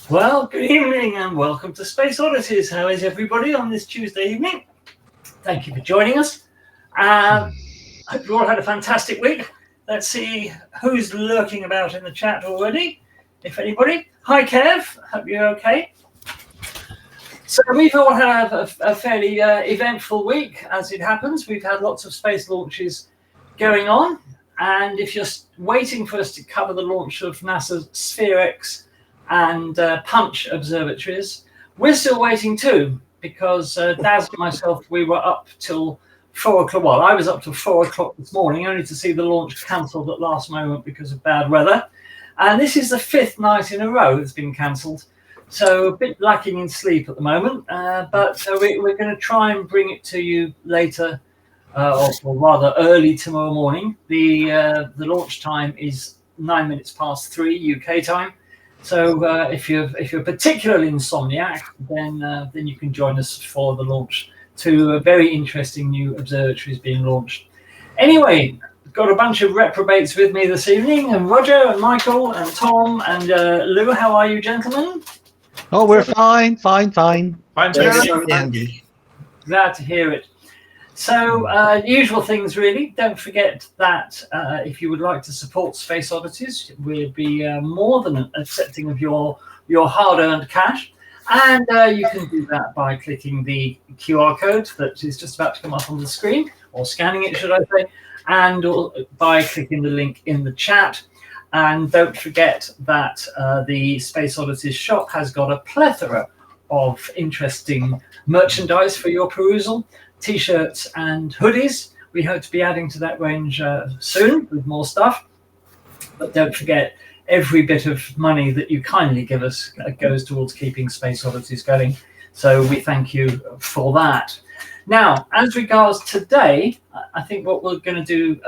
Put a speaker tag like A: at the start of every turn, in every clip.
A: Well, good evening and welcome to Space Oddities. How is everybody on this Tuesday evening? Thank you for joining us. Hope you all had a fantastic week. Let's see who's lurking about in the chat already, if anybody. Hi, Kev. Hope you're okay. So we've all had a fairly eventful week, as it happens. We've had lots of space launches going on. And if you're waiting for us to cover the launch of NASA's Sphere-X and Punch observatories, we're still waiting too, because Daz and myself, we were up till 4 o'clock. Well, I was up till 4 o'clock this morning, only to see the launch cancelled at last moment because of bad weather. And this is the 5th night in a row it's been cancelled. So a bit lacking in sleep at the moment, but we're going to try and bring it to you later, or rather early tomorrow morning. The launch time is 9 minutes past 3 UK time. So if you're particularly insomniac, then you can join us for the launch to a very interesting new observatories being launched. Anyway, got a bunch of reprobates with me this evening, and Roger and Michael and Tom and Lou. How are you, gentlemen?
B: Oh, we're fine.
C: Fine,
A: Andy. Glad to hear it. So, usual things really. Don't forget that if you would like to support Space Oddities, we'd be more than accepting of your hard-earned cash. And you can do that by clicking the QR code that is just about to come up on the screen, or scanning it, should I say, and by clicking the link in the chat. And don't forget that the Space Oddities shop has got a plethora of interesting merchandise for your perusal. T-shirts and hoodies. We hope to be adding to that range soon with more stuff. But don't forget, every bit of money that you kindly give us goes towards keeping Space Oddities going. So we thank you for that. Now, as regards today, I think what we're going to do,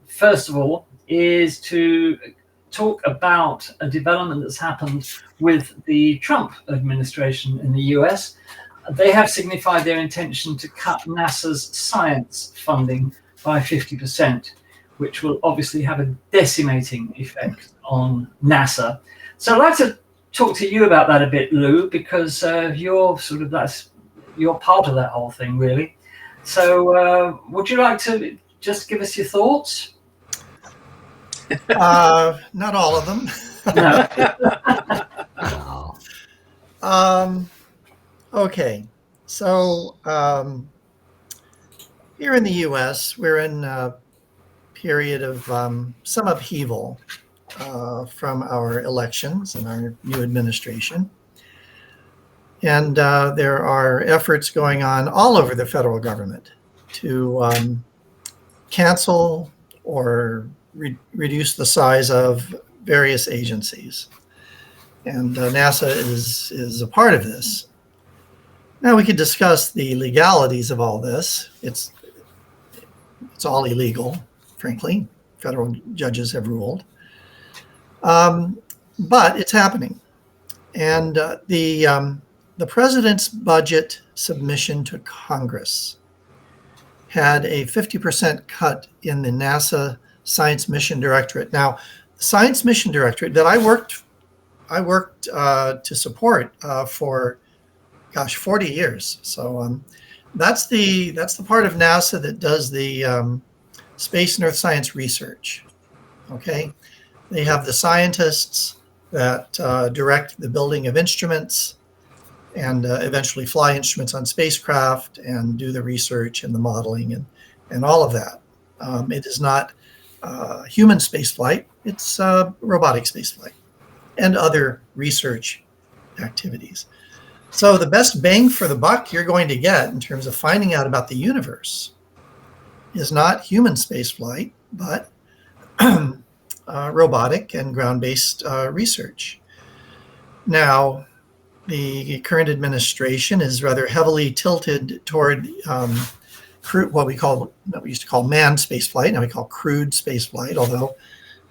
A: first of all, is to talk about a development that's happened with the Trump administration in the US. They have signified their intention to cut NASA's science funding by 50%, which will obviously have a decimating effect on NASA. So I'd like to talk to you about that a bit, Lou, because you're part of that whole thing, really. So would you like to just give us your thoughts?
C: Not all of them.
B: No.
C: Okay, so here in the U.S., we're in a period of some upheaval from our elections and our new administration. And there are efforts going on all over the federal government to cancel or reduce the size of various agencies. And NASA is a part of this. Now we could discuss the legalities of all this. It's all illegal, frankly. Federal judges have ruled. But it's happening. And the president's budget submission to Congress had a 50% cut in the NASA Science Mission Directorate. Now, the Science Mission Directorate that I worked to support for 40 years. So that's the part of NASA that does the space and earth science research. Okay, they have the scientists that direct the building of instruments and eventually fly instruments on spacecraft and do the research and the modeling and all of that. It is not human spaceflight, it's robotic spaceflight and other research activities. So the best bang for the buck you're going to get in terms of finding out about the universe is not human spaceflight, but robotic and ground-based research. Now, the current administration is rather heavily tilted toward what we used to call manned spaceflight. Now we call crewed spaceflight, although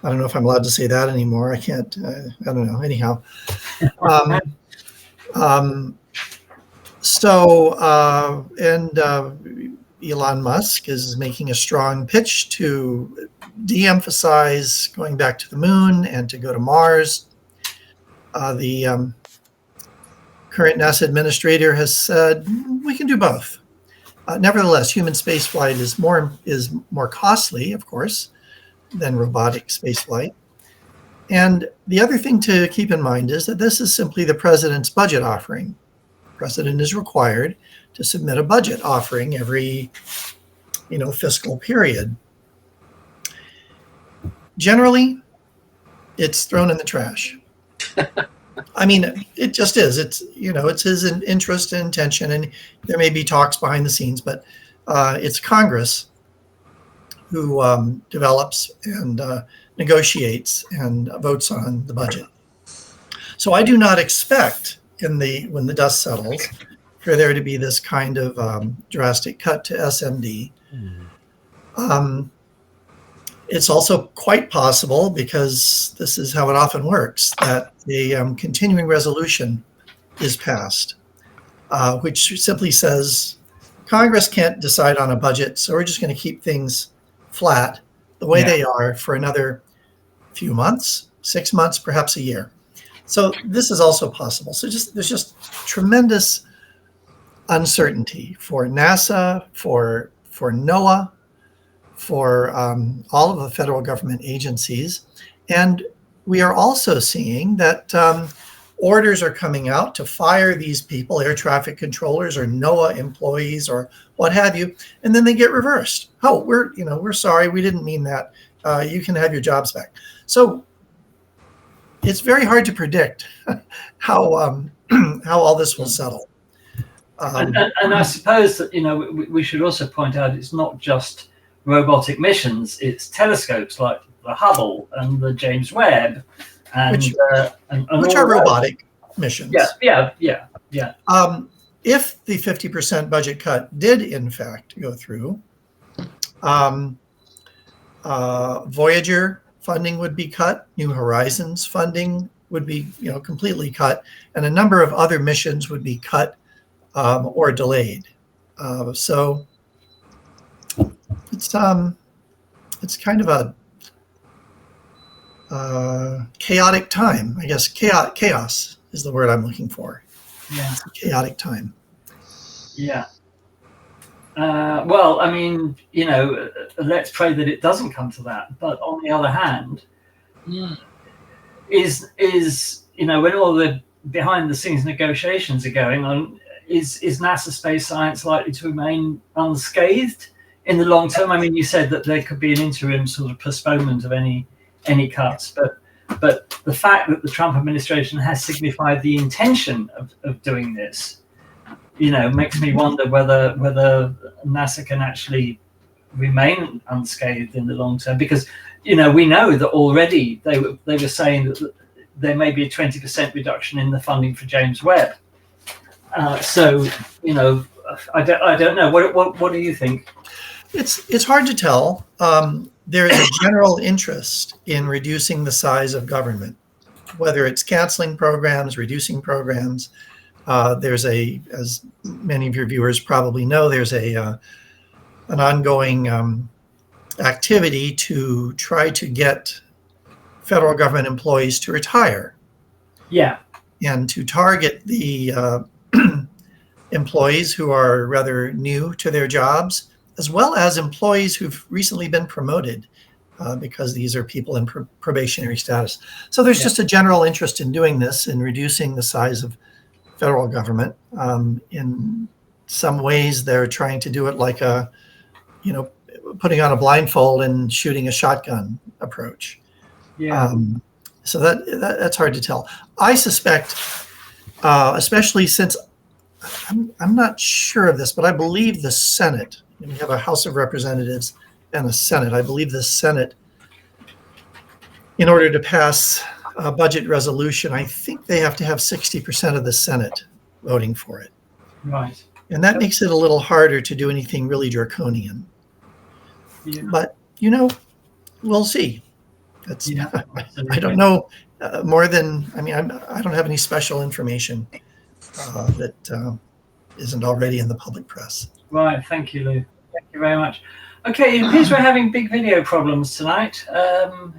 C: I don't know if I'm allowed to say that anymore. I can't, I don't know. Anyhow. Elon Musk is making a strong pitch to de-emphasize going back to the moon and to go to Mars. The current NASA administrator has said we can do both. Nevertheless, human spaceflight is more costly, of course, than robotic spaceflight. And the other thing to keep in mind is that this is simply the president's budget offering. The president is required to submit a budget offering every, fiscal period. Generally, it's thrown in the trash. I mean, it just is. It's his interest and intention, and there may be talks behind the scenes, but it's Congress who develops and negotiates and votes on the budget. So I do not expect when the dust settles for there to be this kind of drastic cut to SMD. It's also quite possible, because this is how it often works, that a continuing resolution is passed, which simply says Congress can't decide on a budget, so we're just going to keep things flat the way they are for another few months, 6 months, perhaps a year. So this is also possible. So there's just tremendous uncertainty for NASA, for NOAA, for all of the federal government agencies. And we are also seeing that orders are coming out to fire these people, air traffic controllers or NOAA employees or what have you, and then they get reversed. Oh, we're sorry, we didn't mean that. You can have your jobs back. So it's very hard to predict how all this will settle.
A: And I suppose that we should also point out it's not just robotic missions; it's telescopes like the Hubble and the James Webb, which
C: are robotic missions.
A: Yeah.
C: If the 50% budget cut did in fact go through, Voyager funding would be cut, New Horizons funding would be completely cut, and a number of other missions would be cut or delayed. So it's kind of a chaotic time, I guess. Chaos is the word I'm looking for.
A: Yeah,
C: it's a chaotic time.
A: Yeah. Well, I mean, let's pray that it doesn't come to that. But on the other hand, is when all the behind-the-scenes negotiations are going on, is NASA space science likely to remain unscathed in the long term? I mean, you said that there could be an interim sort of postponement of any cuts, but the fact that the Trump administration has signified the intention of doing this, makes me wonder whether NASA can actually remain unscathed in the long term, because we know that already they were saying that there may be a 20% reduction in the funding for James Webb. So I don't know. What do you think?
C: It's hard to tell. There is a general interest in reducing the size of government, whether it's canceling programs, reducing programs. There's as many of your viewers probably know, there's an ongoing activity to try to get federal government employees to retire.
A: Yeah.
C: And to target the employees who are rather new to their jobs, as well as employees who've recently been promoted, because these are people in probationary status. So there's just a general interest in doing this, in reducing the size of federal government. In some ways, they're trying to do it like putting on a blindfold and shooting a shotgun approach.
A: Yeah.
C: So that's hard to tell. I suspect, especially since I'm not sure of this, but I believe the Senate, we have a House of Representatives and a Senate. I believe the Senate, in order to pass a budget resolution, I think they have to have 60% of the Senate voting for it.
A: Right.
C: And that makes it a little harder to do anything really draconian. Yeah. But, we'll see. I don't know more than, I don't have any special information that isn't already in the public press.
A: Right. Thank you, Lou. Thank you very much. Okay, it appears we're having big video problems tonight.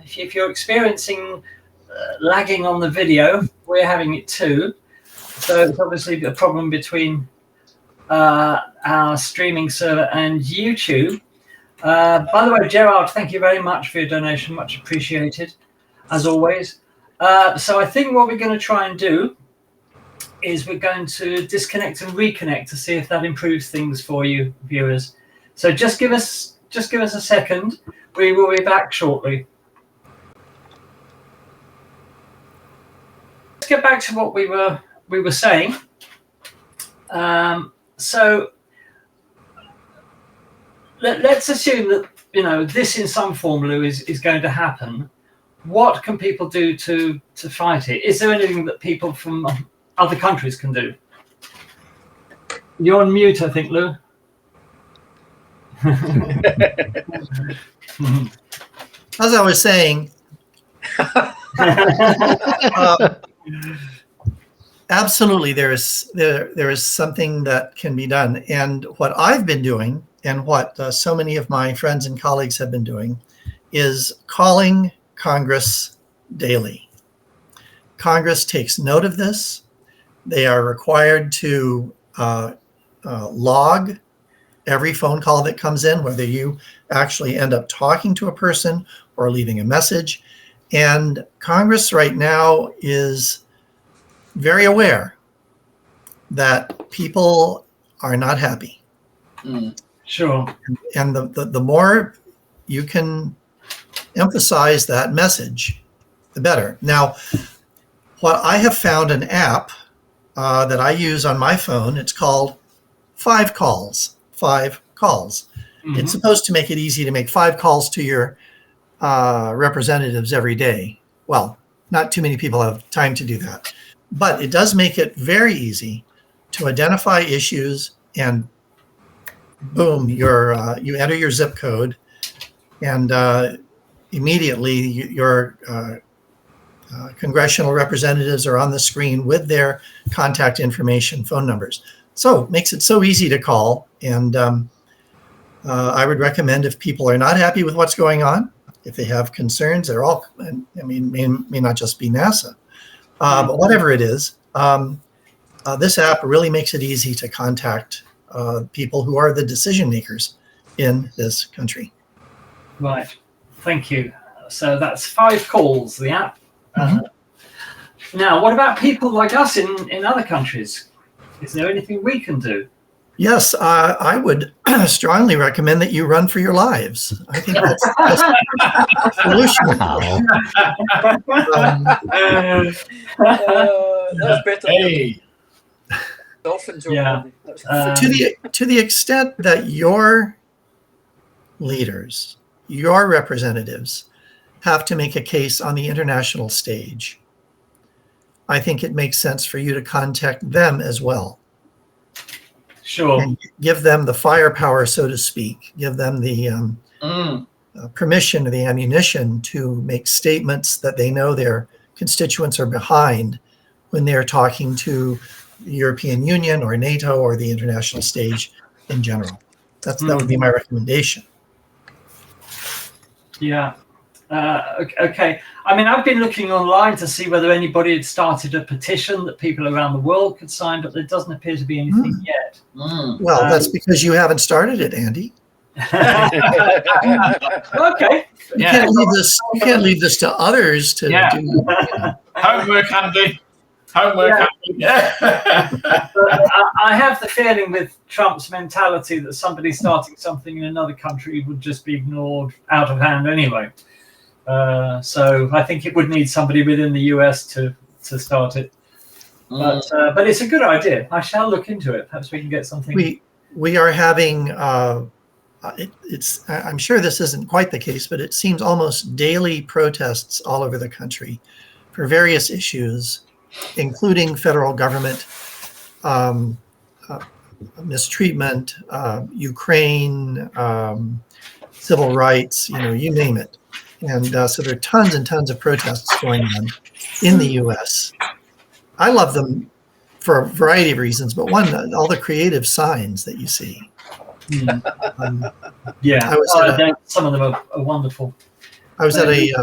A: If you're experiencing lagging on the video, we're having it too. So it's obviously a problem between our streaming server and YouTube. By the way, Gerard, thank you very much for your donation. Much appreciated, as always. So I think what we're going to try and do is we're going to disconnect and reconnect to see if that improves things for you, viewers. So just give us a second. We will be back shortly. Let's get back to what we were saying. So let's assume that this in some form, Lou, is going to happen. What can people do to fight it? Is there anything that people from other countries can do? You're on mute, I think, Lou.
C: As I was saying, absolutely, there is something that can be done. And what I've been doing, and what so many of my friends and colleagues have been doing, is calling Congress daily. Congress takes note of this. They are required to log every phone call that comes in, whether you actually end up talking to a person or leaving a message. And Congress right now is very aware that people are not happy.
A: Sure.
C: And the more you can emphasize that message, the better. Now, what I have found an app that I use on my phone, it's called 5 Calls. 5 Calls. Mm-hmm. It's supposed to make it easy to make 5 calls to your representatives every day. Well, not too many people have time to do that, but it does make it very easy to identify issues, and boom, you enter your zip code, and immediately your congressional representatives are on the screen with their contact information, phone numbers. So it makes it so easy to call. And I would recommend, if people are not happy with what's going on, if they have concerns, they're all, I mean, may not just be NASA, but whatever it is, this app really makes it easy to contact people who are the decision makers in this country.
A: Right. Thank you. So that's 5 Calls, the app. Now, what about people like us in other countries? Is there anything we can do?
C: Yes, I would strongly recommend that you run for your lives. I think that's the solution.
D: That's better.
B: Hey.
D: Dolphins.
A: Yeah.
C: To the extent that your leaders, your representatives, have to make a case on the international stage, I think it makes sense for you to contact them as well.
A: Sure.
C: And give them the firepower, so to speak. Give them the permission, the ammunition to make statements that they know their constituents are behind when they're talking to the European Union or NATO or the international stage in general. That would be my recommendation.
A: Yeah. Okay. I mean, I've been looking online to see whether anybody had started a petition that people around the world could sign, but there doesn't appear to be anything yet.
C: Well, that's because you haven't started it, Andy.
A: Okay.
C: You can't leave this to others to do.
B: Homework, Andy. Homework, Andy.
A: I have the feeling with Trump's mentality that somebody starting something in another country would just be ignored out of hand anyway. So I think it would need somebody within the US to start it. But it's a good idea. I shall look into it. Perhaps we can get something.
C: We are having. I'm sure this isn't quite the case, but it seems almost daily protests all over the country for various issues, including federal government mistreatment, Ukraine, civil rights. You name it. And so there are tons and tons of protests going on in the U.S. I love them for a variety of reasons, but one, all the creative signs that you see.
A: Some of them are wonderful.
C: I was at a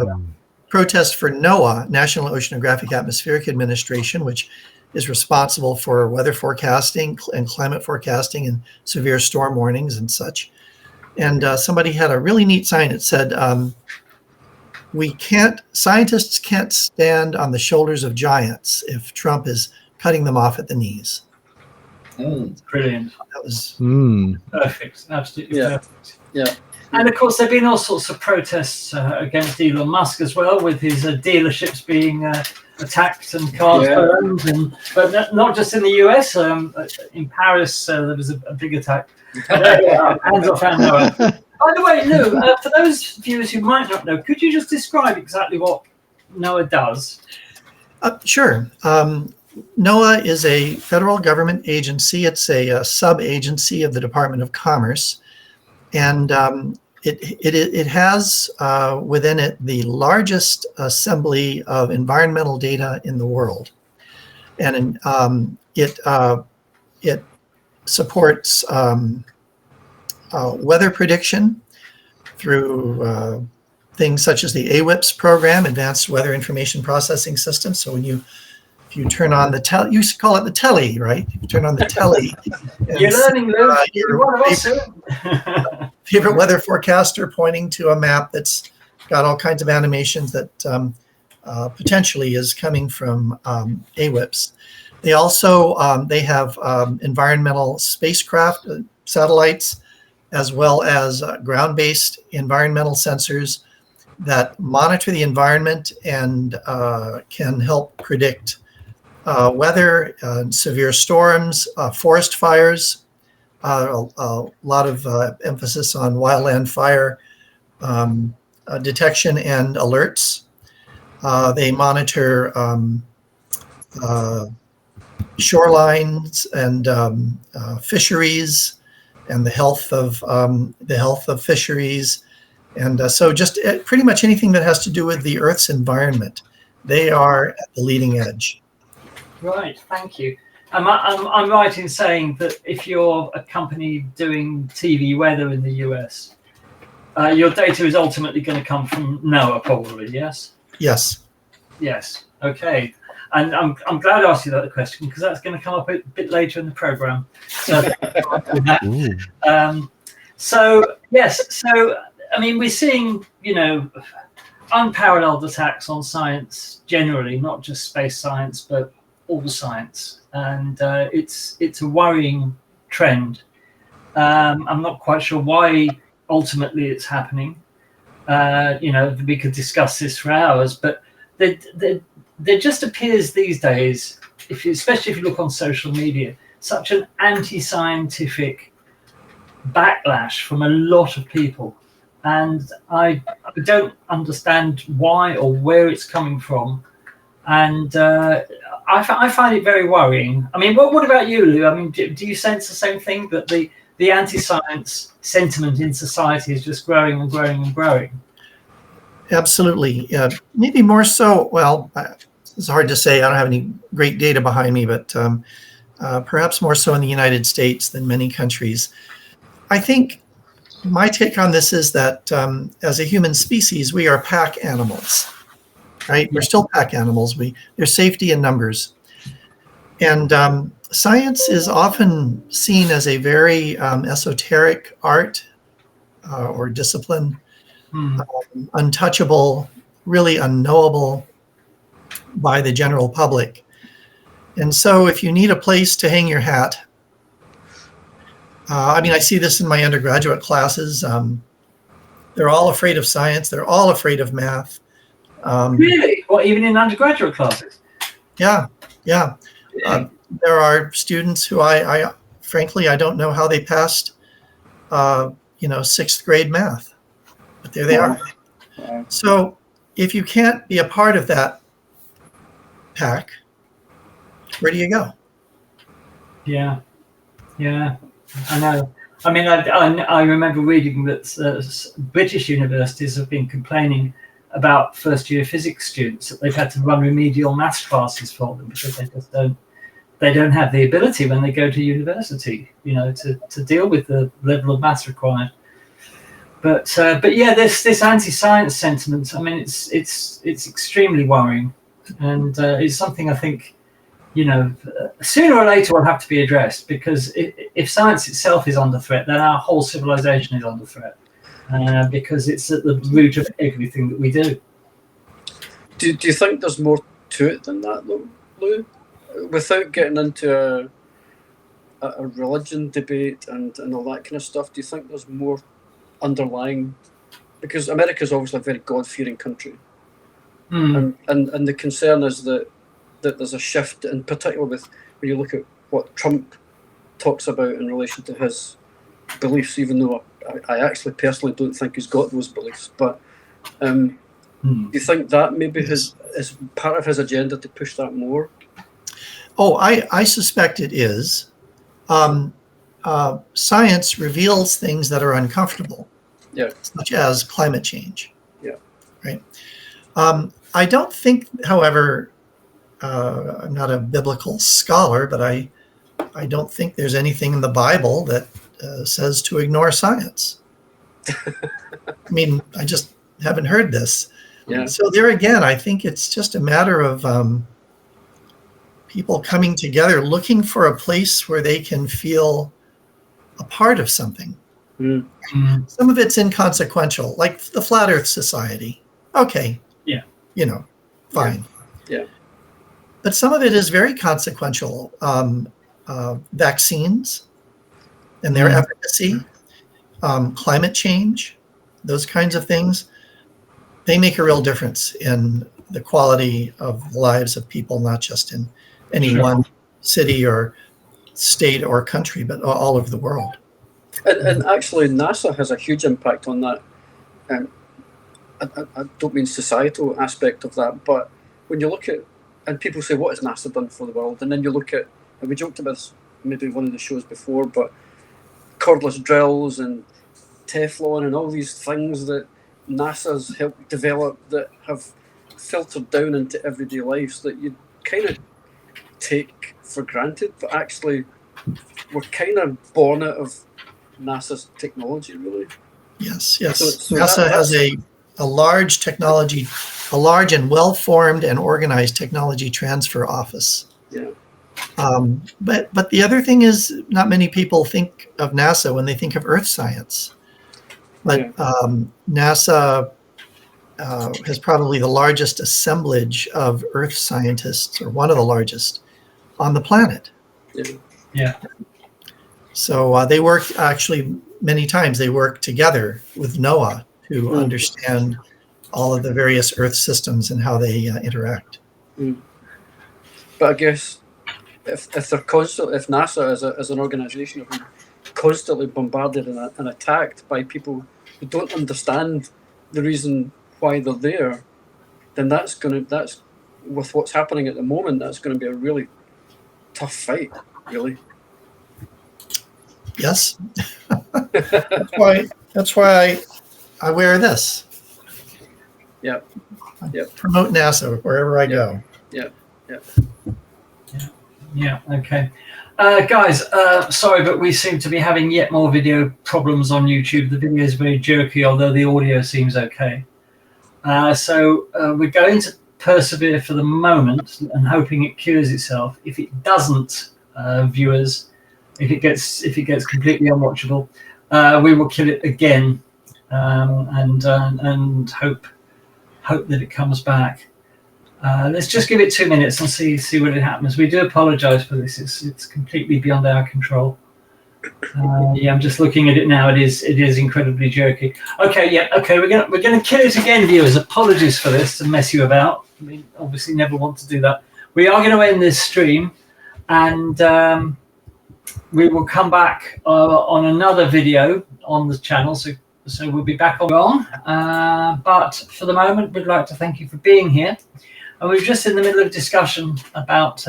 C: protest for NOAA, National Oceanographic Atmospheric Administration, which is responsible for weather forecasting and climate forecasting and severe storm warnings and such. And somebody had a really neat sign that said, scientists can't stand on the shoulders of giants if Trump is cutting them off at the knees.
A: Brilliant.
C: That was
A: perfect. Absolutely perfect.
D: Yeah.
A: And of course, there have been all sorts of protests against Elon Musk as well, with his dealerships being attacked and cars burned. But not just in the US. In Paris, there was a big attack. Hands off Noah. By the way, Lou, for those viewers who might not know, could you just describe exactly what NOAA does?
C: Sure. NOAA is a federal government agency. It's a sub-agency of the Department of Commerce. And it has within it the largest assembly of environmental data in the world. And it supports weather prediction through things such as the AWIPS program, Advanced Weather Information Processing System. So if you turn on the telly, you used to call it the telly, right? You turn on the telly.
A: You're learning, Lou. You're one of us.
C: Favorite weather forecaster pointing to a map that's got all kinds of animations that potentially is coming from AWIPS. They also they have environmental spacecraft satellites, as well as ground-based environmental sensors that monitor the environment and can help predict weather, severe storms, forest fires, a lot of emphasis on wildland fire detection and alerts. They monitor shorelines and fisheries and the health of fisheries. And so just pretty much anything that has to do with the Earth's environment, they are at the leading edge.
A: Right, thank you. I'm right in saying that if you're a company doing TV weather in the US, your data is ultimately going to come from NOAA, probably, yes?
C: Yes.
A: Yes, okay. And I'm glad I asked you that question, because that's going to come up a bit later in the program. So, I mean, we're seeing, unparalleled attacks on science generally, not just space science, but all science, and it's a worrying trend. I'm not quite sure why ultimately it's happening. We could discuss this for hours, but there just appears these days, especially if you look on social media, such an anti-scientific backlash from a lot of people, and I don't understand why or where it's coming from, and I find it very worrying. I mean, what about you, Lou? I mean, do you sense the same thing, that the anti-science sentiment in society is just growing and growing and growing?
C: Absolutely. Maybe more so. Well, it's hard to say. I don't have any great data behind me, but perhaps more so in the United States than many countries. I think my take on this is that as a human species, we are pack animals, right? We're still pack animals. There's safety in numbers. And science is often seen as a very esoteric art or discipline, untouchable, really unknowable by the general public. And so if you need a place to hang your hat, I see this in my undergraduate classes. They're all afraid of science. They're all afraid of math.
A: Really? Well, even in undergraduate classes?
C: Yeah. There are students who I frankly, I don't know how they passed, 6th grade math, but there they are. So if you can't be a part of that pack, where do you go? Yeah,
A: I know. I mean, I remember reading that British universities have been complaining about first-year physics students, that they've had to run remedial maths classes for them because they don't have the ability when they go to university, to deal with the level of maths required. But yeah, this anti-science sentiment, I mean, it's extremely worrying, and it's something I think sooner or later will have to be addressed, because if science itself is under threat, then our whole civilization is under threat, because it's at the root of everything that we do.
D: Do you think there's more to it than that, though, Lou? Without getting into a religion debate and all that kind of stuff, do you think there's more underlying? Because America's obviously a very God-fearing country, and the concern is that there's a shift, in particular with when you look at what Trump talks about in relation to his beliefs, even though I actually personally don't think he's got those beliefs. But do you think that maybe is part of his agenda to push that more?
C: Oh, I suspect it is. Science reveals things that are uncomfortable, such as climate change.
D: Yeah.
C: Right. I don't think, however, I'm not a biblical scholar, but I don't think there's anything in the Bible that says to ignore science. I mean, I just haven't heard this.
D: Yeah.
C: So there again, I think it's just a matter of people coming together, looking for a place where they can feel a part of something. Some of it's inconsequential, like the Flat Earth Society. Okay.
A: Yeah.
C: Fine.
D: Yeah.
C: But some of it is very consequential. Vaccines and their efficacy, climate change, those kinds of things, they make a real difference in the quality of the lives of people, not just in any one city or state or country, but all over the world.
D: And actually, NASA has a huge impact on that. I don't mean societal aspect of that, but when you look at, and people say, what has NASA done for the world? And then you look at, and we joked about this maybe one of the shows before, but cordless drills and Teflon and all these things that NASA's helped develop that have filtered down into everyday lives that you kind of take for granted, but actually we're kind of born out of NASA's technology, really.
C: Yes.
D: So
C: NASA has a large technology, a large and well-formed and organized technology transfer office.
D: Yeah.
C: But the other thing is, not many people think of NASA when they think of Earth science. But NASA has probably the largest assemblage of Earth scientists, or one of the largest, on the planet.
A: Yeah.
C: So they work, actually, many times they work together with NOAA to understand all of the various Earth systems and how they interact.
D: But I guess if NASA as an organization are constantly bombarded and attacked by people who don't understand the reason why they're there, then that's with what's happening at the moment, that's going to be a really tough fight, really.
C: Yes. That's why I wear this.
D: Yeah.
C: Promote NASA wherever I go.
A: Yeah. Okay. Guys, sorry, but we seem to be having yet more video problems on YouTube. The video is very jerky, although the audio seems okay. So we're going to persevere for the moment and hoping it cures itself. If it doesn't, viewers, if it gets completely unwatchable, we will kill it again, and hope that it comes back. Let's just give it 2 minutes and see what happens. We do apologize for this. It's completely beyond our control. I'm just looking at it now. It is incredibly jerky. Okay, we're gonna kill it again, viewers. Apologies for this, to mess you about. We obviously never want to do that. We are going to end this stream, and we will come back on another video on the channel. So we'll be back on. But for the moment, we'd like to thank you for being here. And we're just in the middle of a discussion about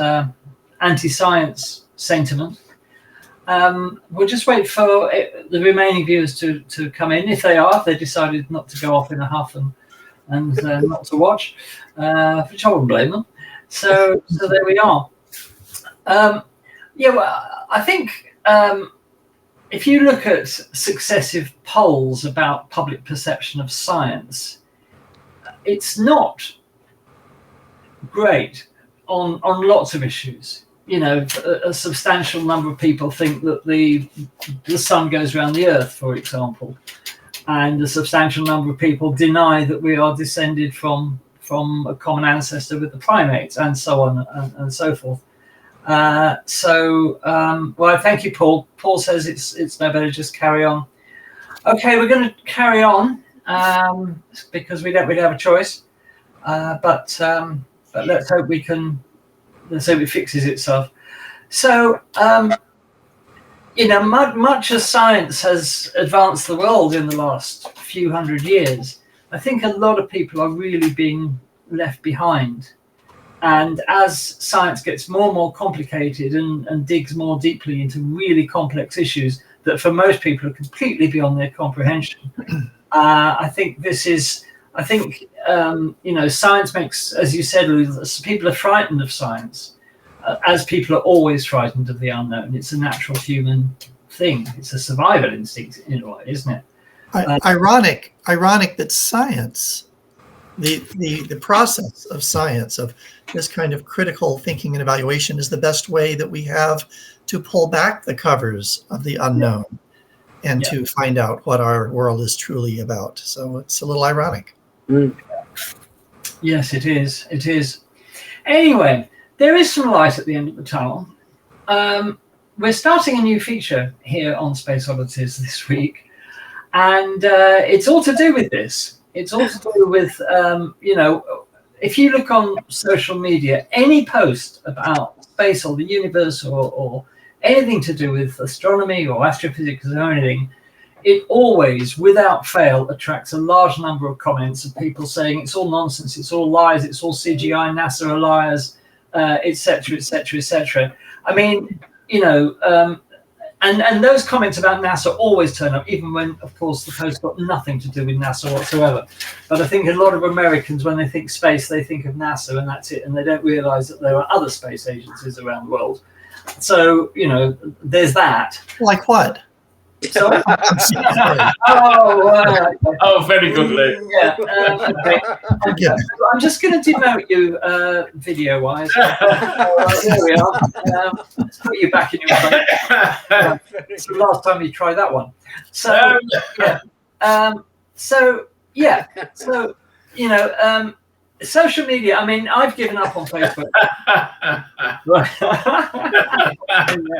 A: anti-science sentiment. We'll just wait for the remaining viewers to come in. If they decided not to go off in a huff and not to watch, which I wouldn't blame them. So there we are. I think if you look at successive polls about public perception of science, it's not great on lots of issues. You know, a substantial number of people think that the sun goes around the Earth, for example, and a substantial number of people deny that we are descended from a common ancestor with the primates, and so on and so forth. Well, thank you, Paul. Paul says it's no better, just carry on. Okay, we're going to carry on because we don't really have a choice. But let's hope it fixes itself. So, you know, much as science has advanced the world in the last few hundred years, I think a lot of people are really being left behind. And as science gets more and more complicated and digs more deeply into really complex issues that for most people are completely beyond their comprehension, I think you know, science makes, as you said, people are frightened of science, as people are always frightened of the unknown. It's a natural human thing. It's a survival instinct in a way, isn't it?
C: Ironic that science, the process of science, of this kind of critical thinking and evaluation, is the best way that we have to pull back the covers of the unknown and to find out what our world is truly about. So it's a little ironic.
D: Mm.
A: Yes, it is. It is. Anyway, there is some light at the end of the tunnel. We're starting a new feature here on Space Oddities this week, and it's all to do with this. It's all to do with, you know, if you look on social media, any post about space or the universe or anything to do with astronomy or astrophysics or anything, it always, without fail, attracts a large number of comments of people saying it's all nonsense, it's all lies, it's all CGI, NASA are liars, etc., etc., etc. I mean, you know, and those comments about NASA always turn up, even when, of course, the post got nothing to do with NASA whatsoever. But I think a lot of Americans, when they think space, they think of NASA and that's it, and they don't realize that there are other space agencies around the world. So, you know, there's that.
C: Like what?
A: Sorry?
B: Oh, very good, Lou.
A: Yeah. Okay. I'm just going to demote you video-wise. There we are. Let's put you back in your place. It's the last time you tried that one. So, So, you know, social media, I mean, I've given up on Facebook. Yeah,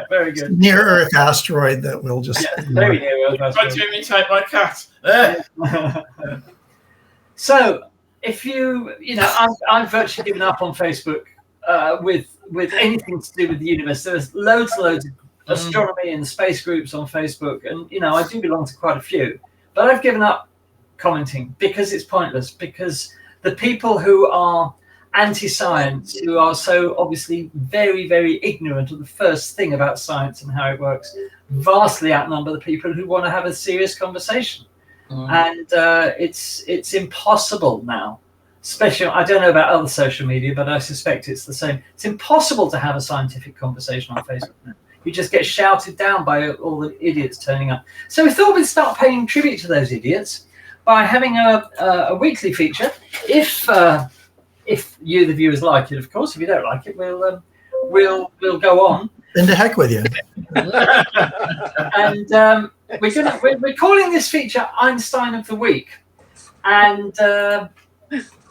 A: very good.
C: Near Earth asteroid that will just...
A: Very near Earth asteroid.
B: Try to imitate my cat.
A: So, if you know, I've virtually given up on Facebook with anything to do with the universe. There's loads of astronomy and space groups on Facebook, and you know, I do belong to quite a few, but I've given up commenting because it's pointless, because the people who are anti-science, who are so obviously very, very ignorant of the first thing about science and how it works, vastly outnumber the people who want to have a serious conversation. And it's impossible now, especially, I don't know about other social media, but I suspect it's the same. It's impossible to have a scientific conversation on Facebook now. You just get shouted down by all the idiots turning up. So we thought we'd start paying tribute to those idiots by having a weekly feature. If you, the viewers, like it, of course. If you don't like it, we'll go on.
C: Then to heck with you.
A: And we're calling this feature Einstein of the Week, and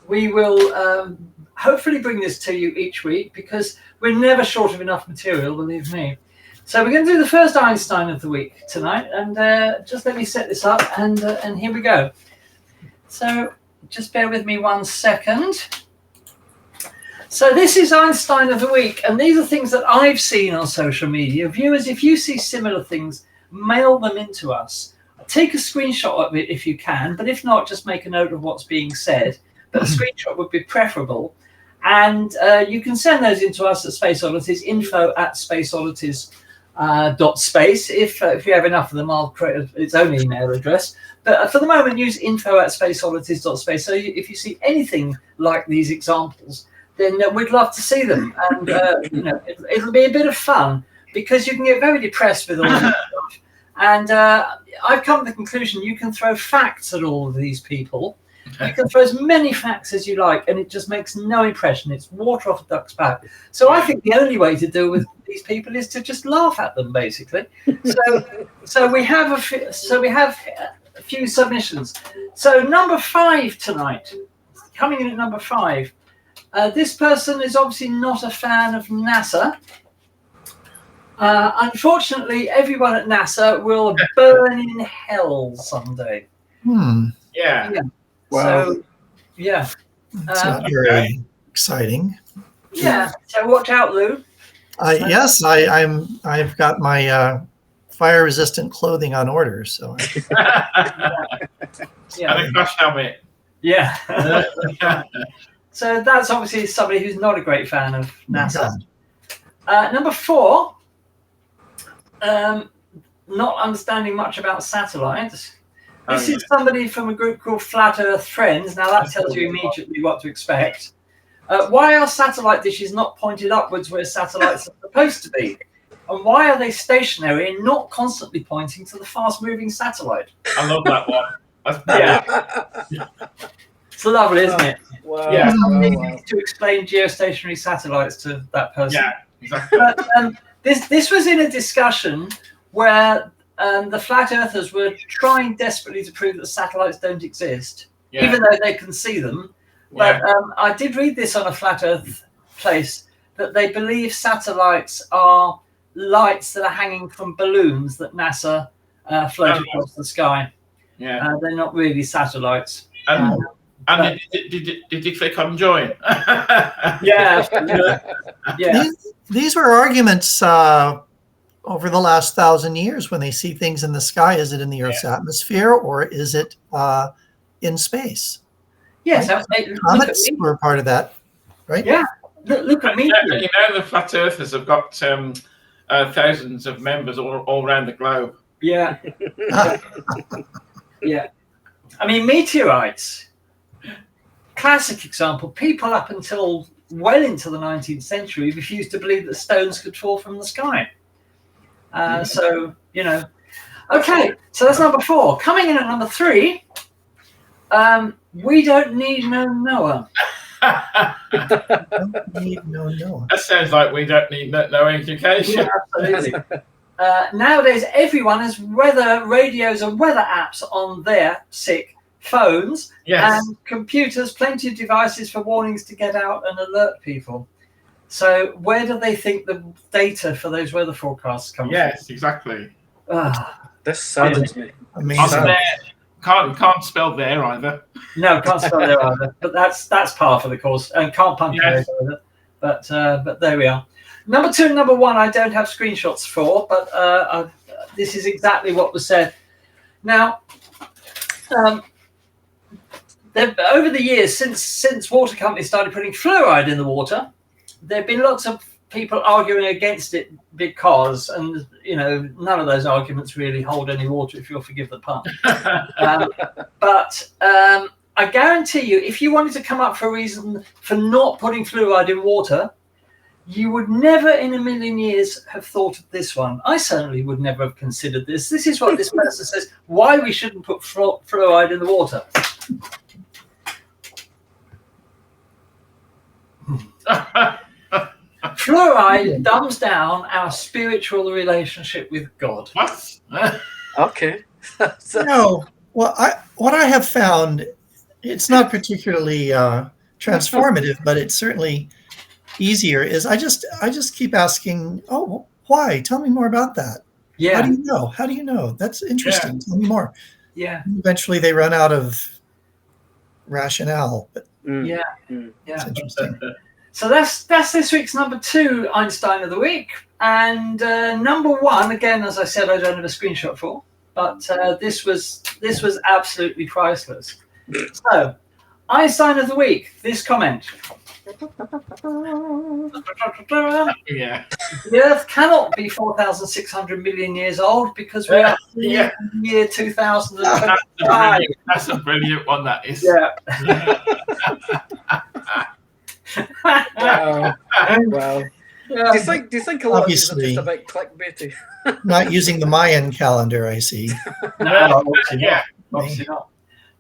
A: we will hopefully bring this to you each week, because we're never short of enough material, believe me. So we're going to do the first Einstein of the Week tonight, and just let me set this up, and here we go. So just bear with me 1 second. So this is Einstein of the Week, and these are things that I've seen on social media. Viewers, if you see similar things, mail them into us. Take a screenshot of it if you can, but if not, just make a note of what's being said. But a screenshot would be preferable. And you can send those into us at Space Oddities, info@spaceoddities.space. If you have enough of them, I'll create its own email address. But for the moment, use info@spaceoddities.space. So if you see anything like these examples, then we'd love to see them. And you know, it'll be a bit of fun, because you can get very depressed with all this stuff. And I've come to the conclusion you can throw facts at all of these people, You can throw as many facts as you like, and it just makes no impression. It's water off a duck's back. So I think the only way to deal with these people is to just laugh at them, basically. So we have a few submissions. So number 5 tonight, coming in at number 5. This person is obviously not a fan of NASA. Unfortunately, everyone at NASA will burn in hell someday.
B: Yeah.
D: Wow.
A: So, yeah.
C: It's not very exciting.
A: Yeah. So watch out, Lou.
C: Yes, I've got my fire-resistant clothing on order. So.
A: Yeah.
B: And a crash helmet.
A: Yeah. So that's obviously somebody who's not a great fan of NASA. Number 4. Not understanding much about satellites. This is somebody from a group called Flat Earth Friends. Now that tells you immediately what to expect. Why are satellite dishes not pointed upwards where satellites are supposed to be? And why are they stationary and not constantly pointing to the fast-moving satellite?
B: I love that one. That's brilliant.
A: It's lovely, isn't it?
D: Wow.
B: Yeah.
A: Somebody needs to explain geostationary satellites to that person.
B: Yeah, exactly.
A: But this was in a discussion where the flat earthers were trying desperately to prove that satellites don't exist, even though they can see them. But I did read this on a flat earth place that they believe satellites are lights that are hanging from balloons that NASA float across the sky.
B: Yeah.
A: They're not really satellites.
B: And did you click on join?
A: Yeah.
C: These were arguments over the last 1,000 years when they see things in the sky. Is it in the Earth's atmosphere or is it in space?
A: Yes.
C: Right? Comets were part of that, right?
A: Yeah. Look at me.
B: You know the flat earthers have got thousands of members all around the globe.
A: Yeah. Yeah. I mean, meteorites. Classic example. People up until well into the 19th century refused to believe that stones could fall from the sky. So, you know. Okay, so that's number 4. Coming in at number 3, we don't need no Noah.
B: That sounds like we don't need no education.
A: Yeah, absolutely. Nowadays, everyone has weather radios and weather apps on their phones and computers, plenty of devices for warnings to get out and alert people. So where do they think the data for those weather forecasts come from?
B: Yes, exactly.
D: This saddens me.
C: Amazing.
B: Can't spell there either.
A: No, can't spell there either. But that's par for the course. And can't punctuate either. But there we are. Number 2 and number 1, I don't have screenshots for, but this is exactly what was said. Now, over the years, since water companies started putting fluoride in the water, there have been lots of people arguing against it because, and you know, none of those arguments really hold any water, if you'll forgive the pun. But I guarantee you, if you wanted to come up for a reason for not putting fluoride in water, you would never in a million years have thought of this one. I certainly would never have considered this. This is what this person says, why we shouldn't put fluoride in the water. Fluoride dumbs down our spiritual relationship with God.
B: What?
D: Okay.
C: No. Well, what I have found, it's not particularly transformative, but it's certainly easier. Is I just keep asking, oh, why? Tell me more about that.
A: Yeah.
C: How do you know? How do you know? That's interesting. Tell me more.
A: Yeah.
C: Eventually, they run out of rationale. But
A: Yeah.
C: it's interesting.
A: So that's this week's number 2 Einstein of the week, and number 1, again, as I said, I don't have a screenshot for, but this was absolutely priceless. So, Einstein of the week. This comment.
B: Yeah.
A: The Earth cannot be 4,600 million years old because we are in the year 2025.
B: That's a brilliant one. That is.
A: Yeah.
D: Wow. Wow.
A: Yeah.
D: Do you think a lot
C: Obviously.
D: of these are just a bit clickbaity?
C: Not using the Mayan calendar, I see.
A: No, obviously
B: Yeah.
A: not. Obviously not.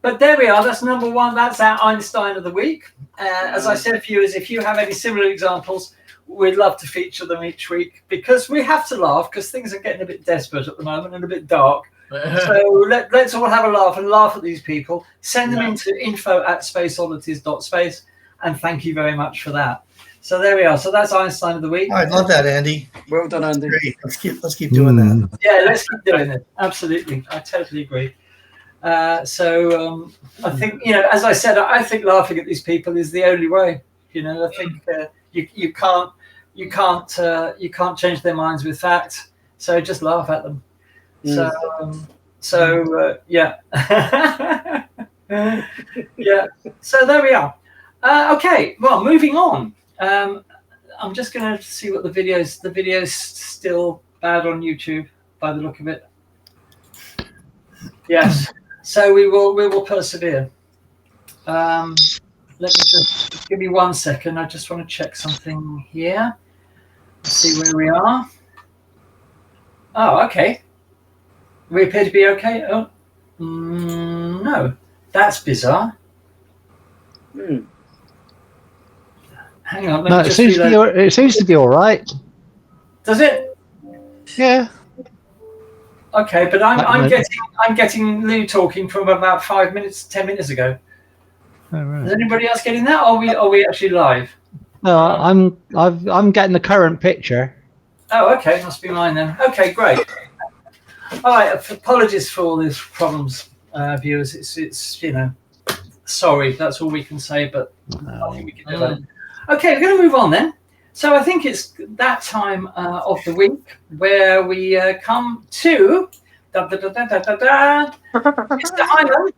A: But there we are. That's number one. That's our Einstein of the week. As I said, viewers, if you have any similar examples, we'd love to feature them each week because we have to laugh because things are getting a bit desperate at the moment and a bit dark. So let's all have a laugh and laugh at these people. Send them into info@spaceoddities.space, and thank you very much for that. So there we are. So that's Einstein of the week.
C: I love that, Andy.
D: Well done, Andy.
C: Great. Let's keep doing that.
A: Yeah, let's keep doing it. Absolutely, I totally agree. I think, as I said, I think laughing at these people is the only way. I think you can't change their minds with facts. So just laugh at them. Yeah. Yeah. So there we are. Okay. Well, moving on. I'm just going to see what the video's still bad on YouTube by the look of it. Yes. So we will persevere. Let me just give me 1 second. I just want to check something here. See where we are. Oh, okay. We appear to be okay. Oh, no, that's bizarre. Hang on.
E: No, it seems to be all right.
A: Does it?
E: Yeah.
A: Okay, but I'm getting Lou talking from about 10 minutes ago.
E: Oh, right.
A: Is anybody else getting that? Or are we actually live?
E: No, I'm getting the current picture.
A: Oh, okay, must be mine then. Okay, great. All right, apologies for all these problems, viewers. It's sorry, that's all we can say, but nothing we can do about it. Okay, we're going to move on then. So I think it's that time of the week where we come to Mr. Hyman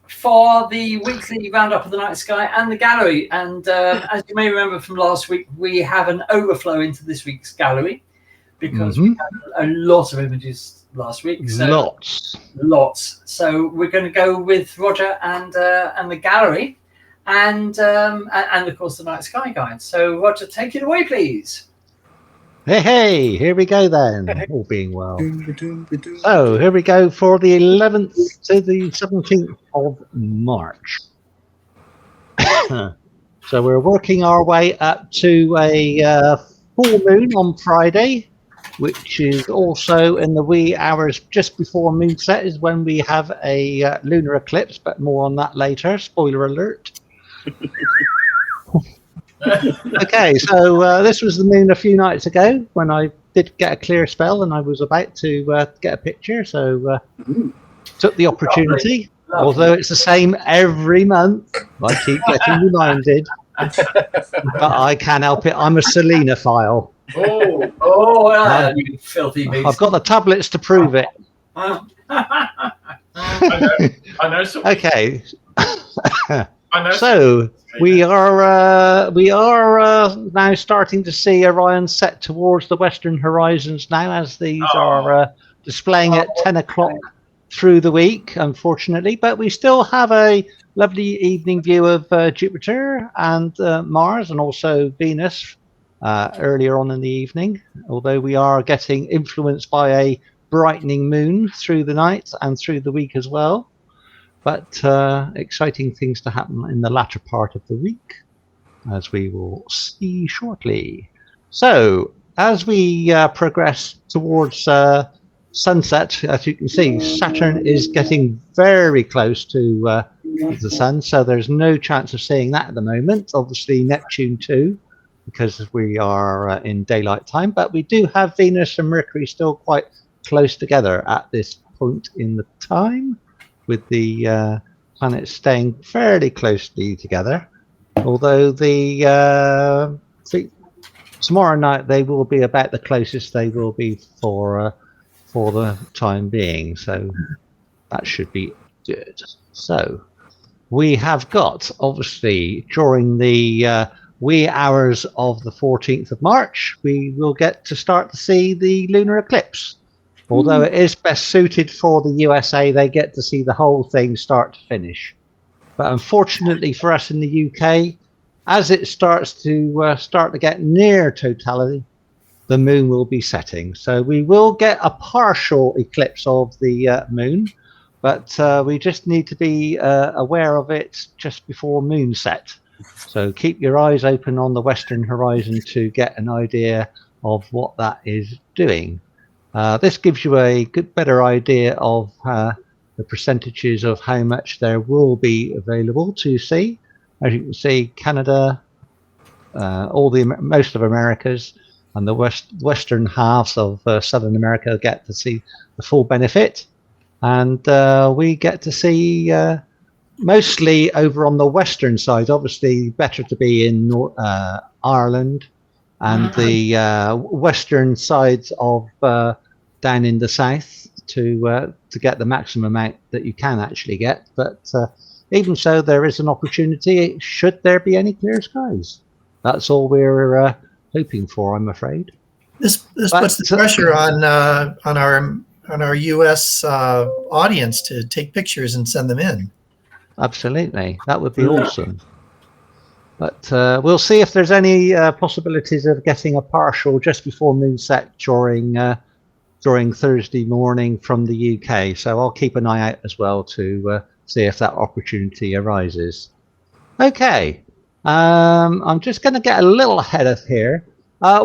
A: for the weekly roundup of the night sky and the gallery. And as you may remember from last week, we have an overflow into this week's gallery because we had a lot of images last week. So lots. So we're going to go with Roger and the gallery. And of course the night sky guide. So Roger, take it away, please.
E: Hey, here we go then. All being well. So here we go for the 11th to the 17th of March. So we're working our way up to a full moon on Friday, which is also in the wee hours just before moonset is when we have a lunar eclipse, but more on that later. Spoiler alert. Okay, so this was the moon a few nights ago when I did get a clear spell and I was about to get a picture, so took the opportunity. Although it's the same every month, I keep getting reminded, but I can't help it. I'm a Selenophile.
A: You filthy beast!
E: I've got the tablets to prove it.
B: I know.
E: Okay. So we are now starting to see Orion set towards the western horizons now, as these are displaying at 10 o'clock through the week, unfortunately. But we still have a lovely evening view of Jupiter and Mars, and also Venus earlier on in the evening. Although we are getting influenced by a brightening moon through the night and through the week as well. But exciting things to happen in the latter part of the week, as we will see shortly. So, as we progress towards sunset, as you can see, Saturn is getting very close to the Sun, so there's no chance of seeing that at the moment. Obviously, Neptune too, because we are in daylight time. But we do have Venus and Mercury still quite close together at this point in the time, with the planets staying fairly closely together. Although tomorrow night they will be about the closest they will be for the time being. So that should be good. So we have got, obviously, during the wee hours of the 14th of March, we will get to start to see the lunar eclipse. Although it is best suited for the USA, they get to see the whole thing start to finish. But unfortunately for us in the UK, as it starts to get near totality, the moon will be setting. So we will get a partial eclipse of the moon, but we just need to be aware of it just before moonset. So keep your eyes open on the western horizon to get an idea of what that is doing. This gives you a better idea of the percentages of how much there will be available to see. As you can see, Canada, most of Americas, and the western halves of Southern America get to see the full benefit, and we get to see mostly over on the western side. Obviously, better to be in Ireland and the western sides of down in the south to get the maximum amount that you can actually get. But even so, there is an opportunity should there be any clear skies. That's all we're hoping for, I'm afraid.
C: This puts the pressure on our U.S. audience to take pictures and send them in.
E: Absolutely, that would be awesome. But we'll see if there's any possibilities of getting a partial just before moonset during Thursday morning from the UK. So I'll keep an eye out as well to see if that opportunity arises. Okay, I'm just going to get a little ahead of here.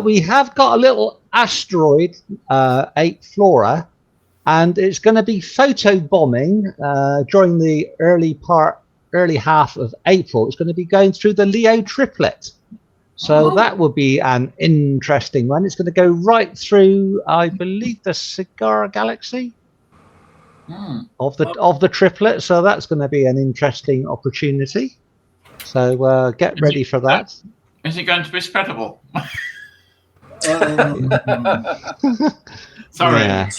E: We have got a little asteroid, 8 Flora, and it's going to be photo bombing during the early half of April. It's going to be going through the Leo triplet. So that will be an interesting one. It's going to go right through, I believe, the Cigar Galaxy of the triplet. So that's going to be an interesting opportunity. So get ready for that.
B: Is it going to be spreadable? Sorry.
E: Yeah.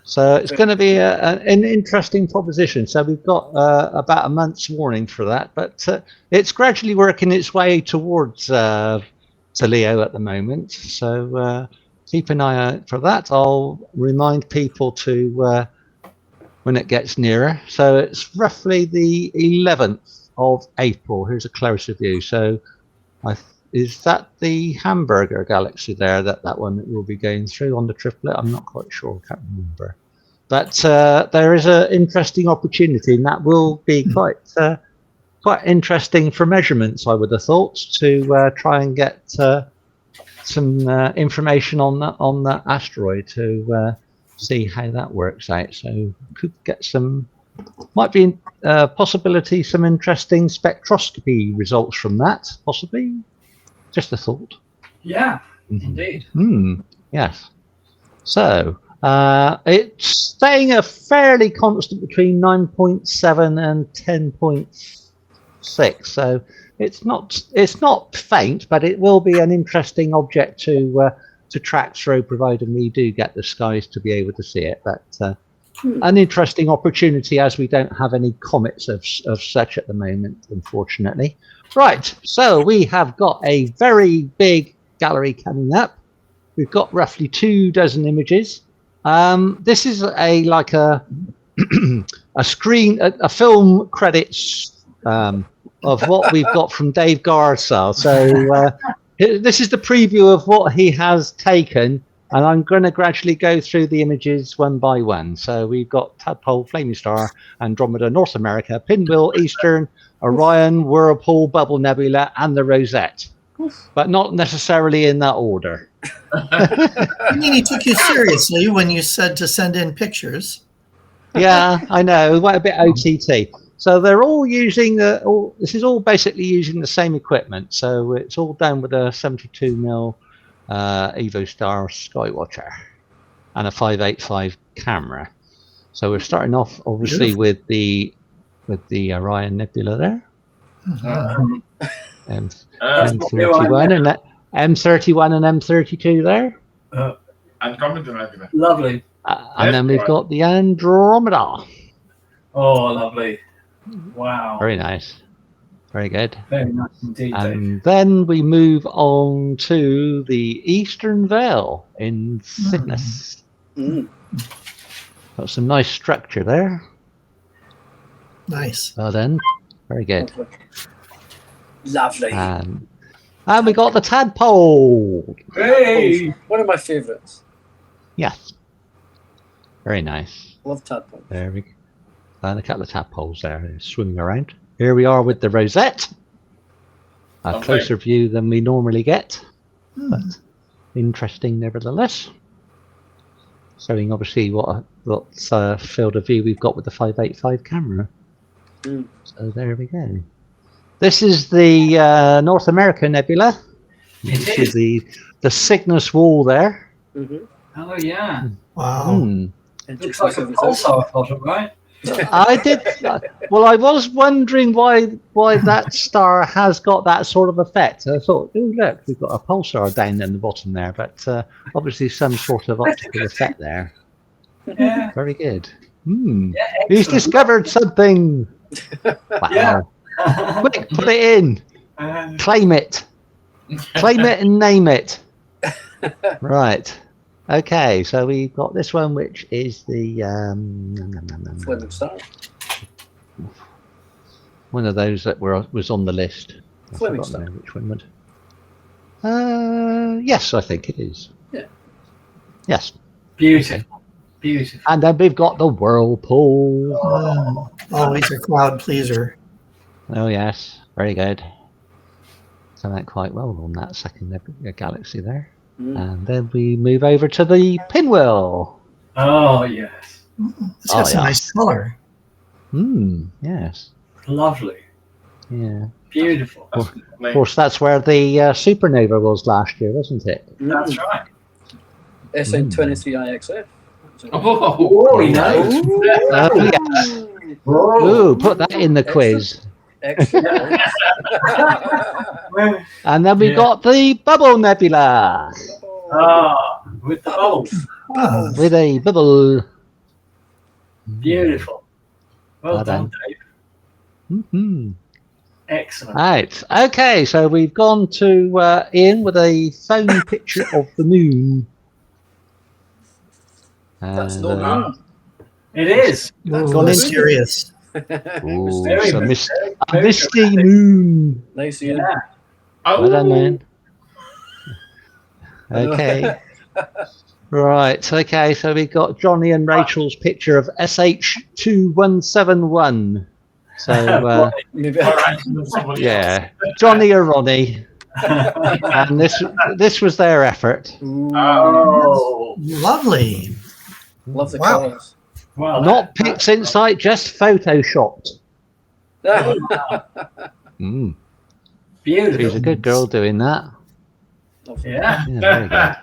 E: So it's going to be an interesting proposition. So we've got about a month's warning for that, but it's gradually working its way towards to Leo at the moment. So keep an eye out for that. I'll remind people to when it gets nearer. So it's roughly the 11th of April. Here's a closer view. So is that the Hamburger Galaxy there, that one that will be going through on the triplet? I'm not quite sure, I can't remember. But there is an interesting opportunity, and that will be quite interesting for measurements, I would have thought, to try and get some information on that asteroid to see how that works out. So could get might be possibility some interesting spectroscopy results from that, possibly. Just a thought.
A: Yeah, indeed.
E: Yes. So it's staying a fairly constant between 9.7 and 10.6. So it's not faint, but it will be an interesting object to track through, provided we do get the skies to be able to see it. But an interesting opportunity, as we don't have any comets of such at the moment, unfortunately. Right, so we have got a very big gallery coming up. We've got roughly 24 images. This is like a a film credits of what we've got from Dave Garsell. So this is the preview of what he has taken, and I'm going to gradually go through the images one by one. So we've got Tadpole, Flaming Star, Andromeda, North America, Pinwheel, Eastern, Orion, Whirlpool, Bubble Nebula, and the Rosette, but not necessarily in that order.
C: I mean, he took you seriously when you said to send in pictures.
E: Yeah, I know, a bit OTT. So they're all using this is all basically using the same equipment. So it's all done with a 72mm EvoStar Skywatcher and a 585 camera. So we're starting off obviously with the Orion Nebula there, M31 and M31 and M32 there,
B: Andromeda Nebula.
A: Lovely.
E: and then we've got the Andromeda.
A: Oh, lovely! Wow.
E: Very nice, very good.
A: Very nice indeed.
E: And then we move on to the Eastern Veil in Cygnus. Got some nice structure there.
C: Nice.
E: Well done. Very good.
D: Lovely.
E: And we got the Tadpole.
A: Hey!
D: One of my favourites.
E: Yes. Very nice.
D: Love tadpoles.
E: There we go. And a couple of tadpoles there swimming around. Here we are with the rosette. A
B: Okay.
E: closer view than we normally get,
C: Hmm.
E: but interesting nevertheless. Showing obviously what field of view we've got with the 585 camera.
D: Mm.
E: So there we go. This is the North America Nebula. You can
A: It
E: see the Cygnus wall there.
D: Mm-hmm.
A: Oh yeah.
C: Wow.
E: Hmm.
A: Looks like a pulsar bottom, right?
E: I did. Well, I was wondering why that star has got that sort of effect. I thought, oh look, we've got a pulsar down in the bottom there, but obviously some sort of optical effect there.
A: Yeah.
E: Very good. Hmm.
A: Yeah.
E: He's
A: Excellent.
E: discovered something. Wow.
A: Yeah.
E: Quick, put it in. Claim it. Claim it and name it. Right. Okay, so we've got this one, which is the
D: Flaming star.
E: one of those that was on the list. I
D: Flaming
E: forgot
D: star.
E: now which one would. Yes, I think it is.
D: Yeah.
E: Yes,
A: Beautiful. Beautiful.
E: and then we've got the whirlpool.
C: Oh, always a crowd pleaser.
E: Oh yes, very good. Done that quite well on that second galaxy there.
D: Mm.
E: And then we move over to the pinwheel.
A: Oh yes.
C: It's got
E: Oh,
C: some
E: yeah.
C: nice color.
E: Yes.
A: Lovely.
E: Yeah.
A: Beautiful.
E: Of course, that's where the supernova was last year, wasn't it?
A: That's right.
D: SN23IXF.
B: Oh,
A: he knows.
E: Oh, yes.
A: Whoa.
E: Ooh, put that in the quiz.
D: Excellent.
E: And then we
A: Yeah.
E: got the Bubble Nebula
A: Ah, with the bulbs.
C: Ah,
E: with a bubble.
A: Beautiful. Well
E: Well
A: done,
E: done.
A: Dave.
E: Mm-hmm.
A: Excellent.
E: Right. Okay, so we've gone to Ian with a phone picture of the moon.
D: That's
E: And,
D: no moon.
A: It is.
D: That's
E: Gone
D: no
E: in.
C: mysterious.
E: Ooh,
A: Very
E: it's a,
A: mysterious.
E: a misty moon.
D: Nice, Ian.
A: Yeah.
E: Well done, man.
D: I know.
E: Okay. Right. Okay. So we've got Johnny and Rachel's picture of SH2171. So
D: Maybe
E: yeah, Johnny or Ronnie, and this was their effort.
D: Ooh,
A: Oh.
C: Lovely.
D: love the
C: Wow.
D: colours.
A: Well,
E: Not picked since I just photoshopped. Mm.
A: beautiful.
E: She's a good girl doing that.
D: Lovely.
A: Yeah.
E: Yeah, very good.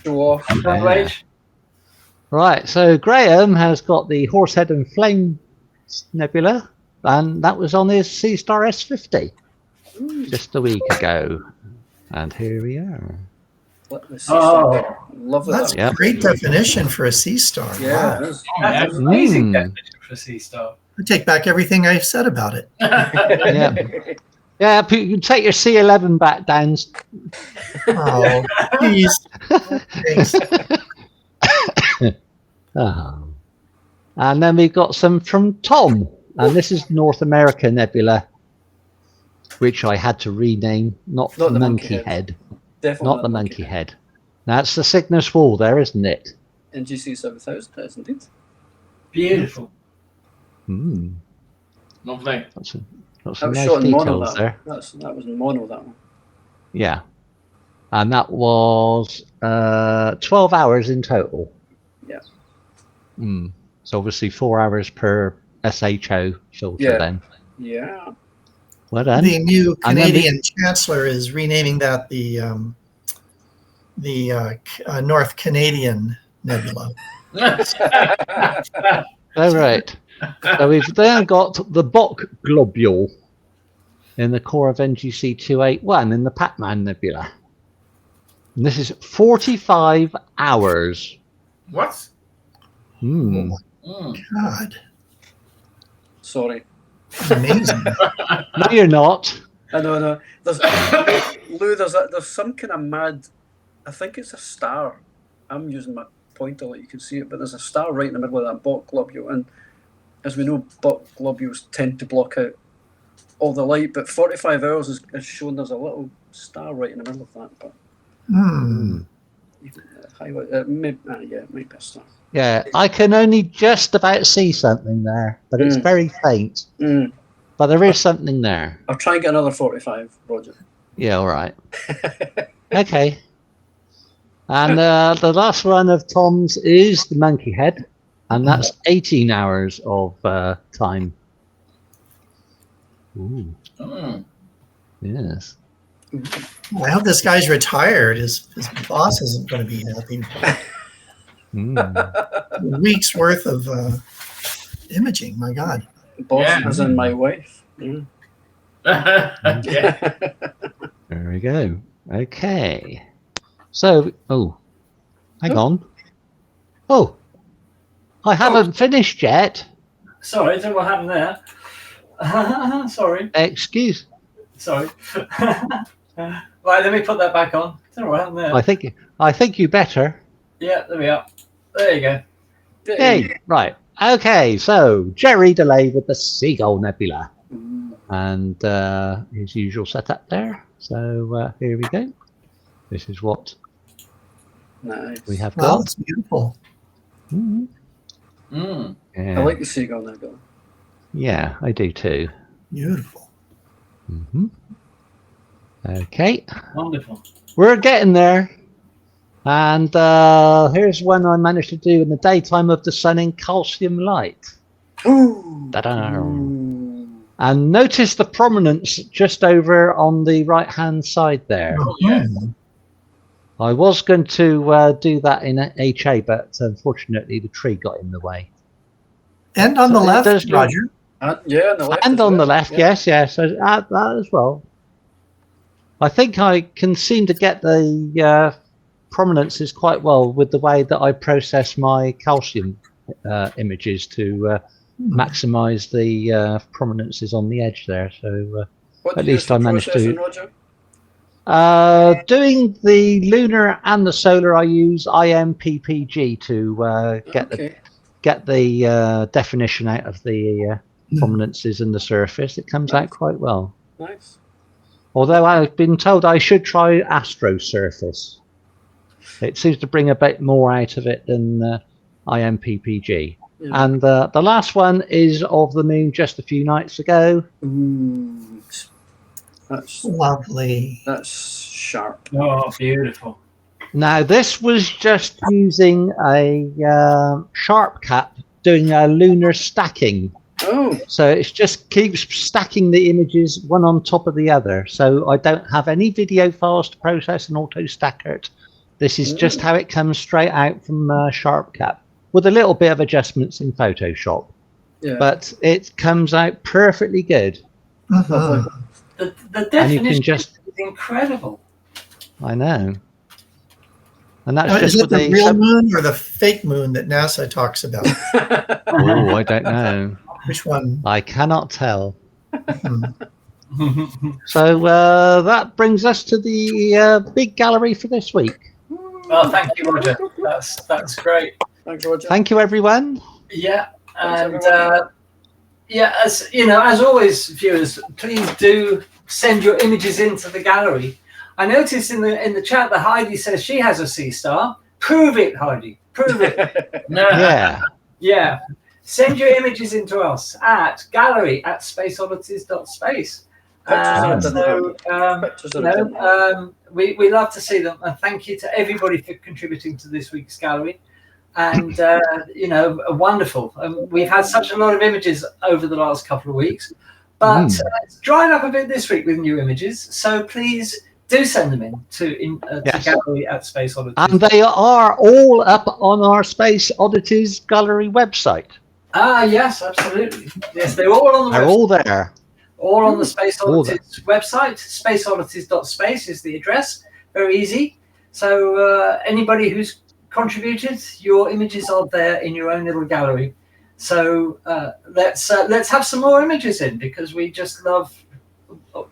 D: Show off.
A: Congratulations.
E: Right. So Graham has got the Horsehead and Flame Nebula, and that was on his C Star S50 just a week ago. And here we are.
D: Let me see.
A: Oh.
D: Lovely.
C: That's
E: Yep.
C: great definition for a sea star.
D: Yeah.
C: Wow.
D: it is.
A: That's an amazing
E: Mm.
A: definition for a sea star.
C: I take back everything I said about it.
E: Yeah. Yeah, you can take your C11 back down.
C: Oh, please. Thanks.
E: Oh. And then we've got some from Tom, and this is North America Nebula, which I had to rename, not the monkey head.
D: Definitely
E: Not the monkey head. That's the Cygnus wall there, isn't it?
D: NGC 7000, that's indeed.
A: Beautiful.
E: Hmm.
B: Lovely.
E: Got
D: That
E: some
D: was
E: nice
D: shot in mono.
E: details
D: That,
E: there.
D: that was in mono. That one.
E: Yeah. And that was 12 hours in total.
D: Yeah.
E: Mm. So obviously 4 hours per SHO filter
D: Yeah.
E: then.
D: Yeah.
E: Well done.
C: The new
E: And then
C: Canadian chancellor is renaming that the North Canadian Nebula.
E: All right. So we've then got the Bok globule in the core of NGC 281 in the Pac-Man Nebula. And this is 45 hours.
B: What?
E: Hmm.
B: Mm.
C: God,
D: Sorry.
C: amazing.
E: No, you're not.
D: I know. There's Lou. There's some kind of mad. I think it's a star. I'm using my pointer, like you can see it, but there's a star right in the middle of that Bok globule, and as we know, Bok globules tend to block out all the light. But 45 hours is shown there's a little star right in the middle of that. But
C: Hmm.
D: Highlight. Maybe, yeah, it might be a star.
E: Yeah, I can only just about see something there, but it's very faint. But there is something there.
D: I'll try and get another 45, Roger.
E: Yeah, all right. Okay. And the last one of Tom's is the monkey head, and that's 18 hours of time. Ooh. Yes.
C: I hope this guy's retired. His boss isn't going to be happy. A week's worth of imaging. My God.
D: Boss as in my wife.
B: Yeah.
E: There we go. Okay. So, hang on. Oh, I haven't finished yet.
A: Sorry, I don't know what happened there. Sorry.
E: Excuse.
A: Sorry. Right, let me put that back on. I don't know what happened there.
E: I think you better.
A: Yeah, there we are. There you go.
E: Hey, right. Okay, so Jerry Delay with the Seagull Nebula. And his usual setup there. So here we go. This is what we have got.
C: Wow, it's beautiful.
E: Yeah.
D: I like the Seagull Nebula.
E: Yeah, I do too.
C: Beautiful.
E: Okay.
A: Wonderful.
E: We're getting there. And here's one I managed to do in the daytime of the sun in calcium light. Ta-da. And notice the prominence just over on the right-hand side there. I was going to do that in HA, but unfortunately the tree got in the way.
C: And on the left, Roger.
D: Yeah, on the left.
E: And on the left, yes. So add that as well. I think I can seem to get the prominences quite well with the way that I process my calcium images to maximize the prominences on the edge there. So at least I managed to.
D: Roger?
E: Doing the lunar and the solar, I use IMPPG to get the definition out of the prominences in the surface. It comes out quite well.
D: Nice.
E: Although I've been told I should try astrosurface. It seems to bring a bit more out of it than IMPPG. Yeah. And the last one is of the moon just a few nights ago.
C: That's lovely.
D: That's sharp.
A: Oh, beautiful.
E: Now, this was just using a sharp cap doing a lunar stacking.
D: Oh.
E: So it just keeps stacking the images one on top of the other. So I don't have any video files to process and auto stack it. This is just how it comes straight out from SharpCap with a little bit of adjustments in Photoshop. Yeah. But it comes out perfectly good.
A: The definition is incredible.
E: I know. And that's just
C: is it the real moon or the fake moon that NASA talks about?
E: Oh, I don't know.
C: Which one?
E: I cannot tell. So that brings us to the big gallery for this week.
A: Oh, thank you, Roger. That's great.
D: Thanks, Roger.
E: Thank you, everyone.
A: Yeah, and as you know, as always, viewers, please do send your images into the gallery. I noticed in the chat that Heidi says she has a sea star. Prove it, Heidi. Prove it. Yeah. Send your images into us at gallery@spaceoddities.space. We love to see them, and thank you to everybody for contributing to this week's gallery. And wonderful. We've had such a lot of images over the last couple of weeks, but it's dried up a bit this week with new images. So please do send them in to gallery@spaceoddities.
E: And they are all up on our Space Oddities gallery website.
A: Yes, absolutely. Yes, they're all on the
E: website. They're all there.
A: All on the Space Oddities website. SpaceOddities.space is the address. Very easy. So anybody who's contributed, your images are there in your own little gallery. So let's have some more images in, because we just love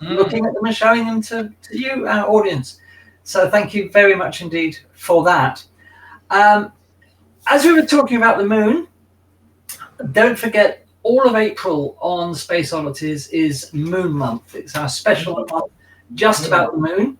A: looking at them and showing them to you, our audience. So thank you very much indeed for that. As we were talking about the moon, don't forget, all of April on Space Oddities is Moon Month. It's our special month just about the moon.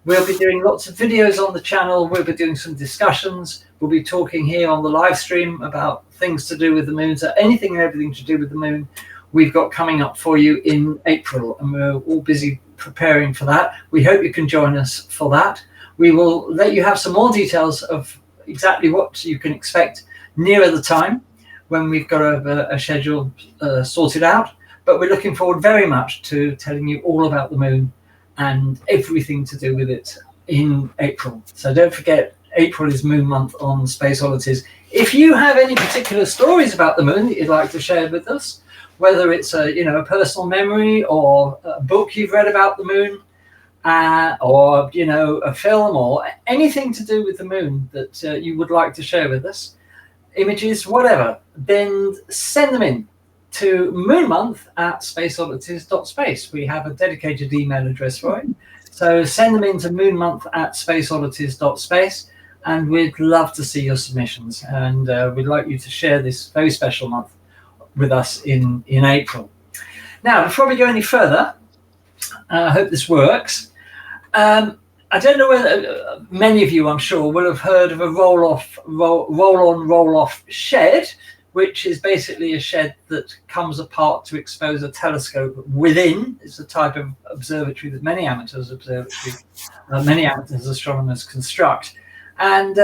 A: We'll be doing lots of videos on the channel. We'll be doing some discussions. We'll be talking here on the live stream about things to do with the moon. So anything and everything to do with the moon, we've got coming up for you in April, and we're all busy preparing for that. We hope you can join us for that. We will let you have some more details of exactly what you can expect nearer the time when we've got a schedule sorted out. But we're looking forward very much to telling you all about the moon and everything to do with it in April. So don't forget, April is Moon Month on Space Oddities. If you have any particular stories about the moon that you'd like to share with us, whether it's a personal memory or a book you've read about the moon, or a film or anything to do with the moon that you would like to share with us, images, whatever, then send them in to moonmonth@spaceoddities.space. We have a dedicated email address for it. So send them in to moonmonth@spaceoddities.space, and we'd love to see your submissions. And we'd like you to share this very special month with us in April. Now, before we go any further, I hope this works. I don't know whether many of you, I'm sure, will have heard of a roll-on shed, which is basically a shed that comes apart to expose a telescope within. It's a type of observatory that many amateur astronomers construct. And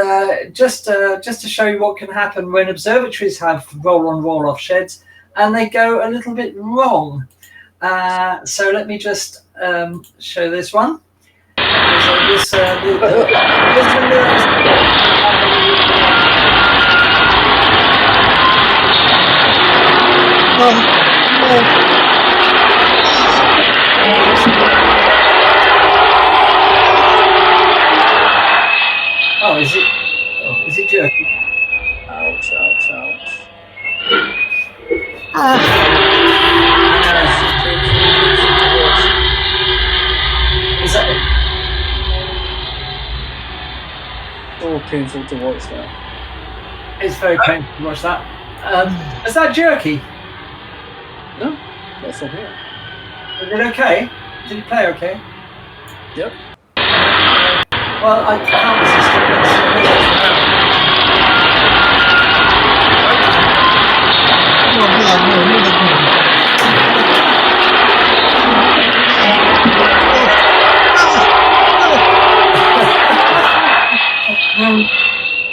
A: just to show you what can happen when observatories have roll-on, roll-off sheds and they go a little bit wrong. So let me just show this one. Oh, is it jerky?
D: Ouch, ouch, ouch.
A: Is that it?
D: So painful to watch that.
A: It's very painful to watch that. Is that jerky?
D: No, that's not here.
A: Is it okay? Did it play okay?
D: Yep.
A: Well, I can't resist it.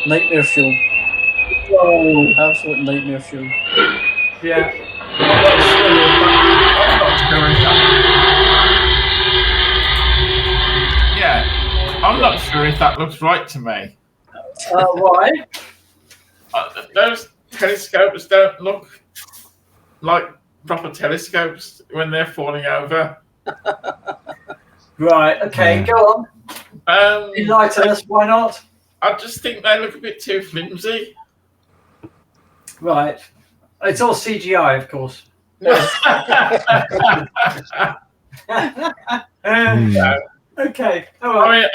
D: Nightmare fuel.
A: Whoa.
D: Absolute nightmare fuel.
A: Yeah.
B: I'm not sure if that looks right to me.
A: Why?
B: Those telescopes don't look like proper telescopes when they're falling over.
A: Right, okay, go on. Enlighten us, why not?
B: I just think they look a bit too flimsy.
A: Right. It's all CGI, of course. Okay. All right.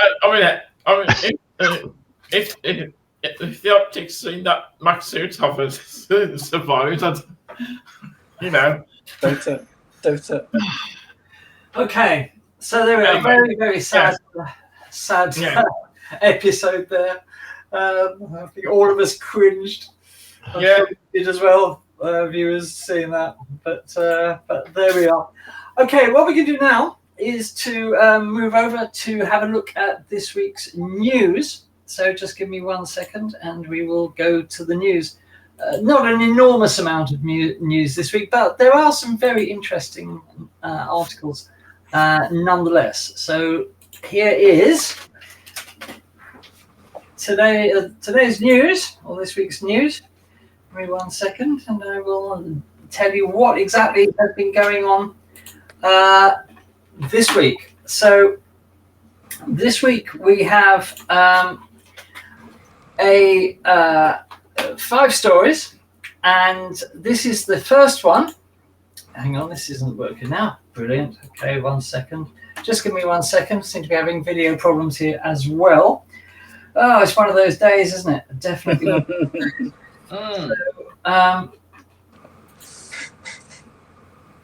B: If the optics seen that Max Suithoff survived,
D: Doubt it.
A: Okay. So there we are. Very, very sad episode there. I think all of us cringed. I'm sure you did as well, viewers, seeing that. But there we are. Okay, what we can do now is to move over to have a look at this week's news. So just give me 1 second and we will go to the news. Not an enormous amount of news this week, but there are some very interesting articles nonetheless. So here is today's news, or this week's news. Give me 1 second and I will tell you what exactly has been going on this week. So this week we have 5 stories, and this is the first one. Hang on, this isn't working now. Brilliant. Okay, 1 second. Just give me 1 second. Seem to be having video problems here as well. Oh, it's one of those days, isn't it? Definitely.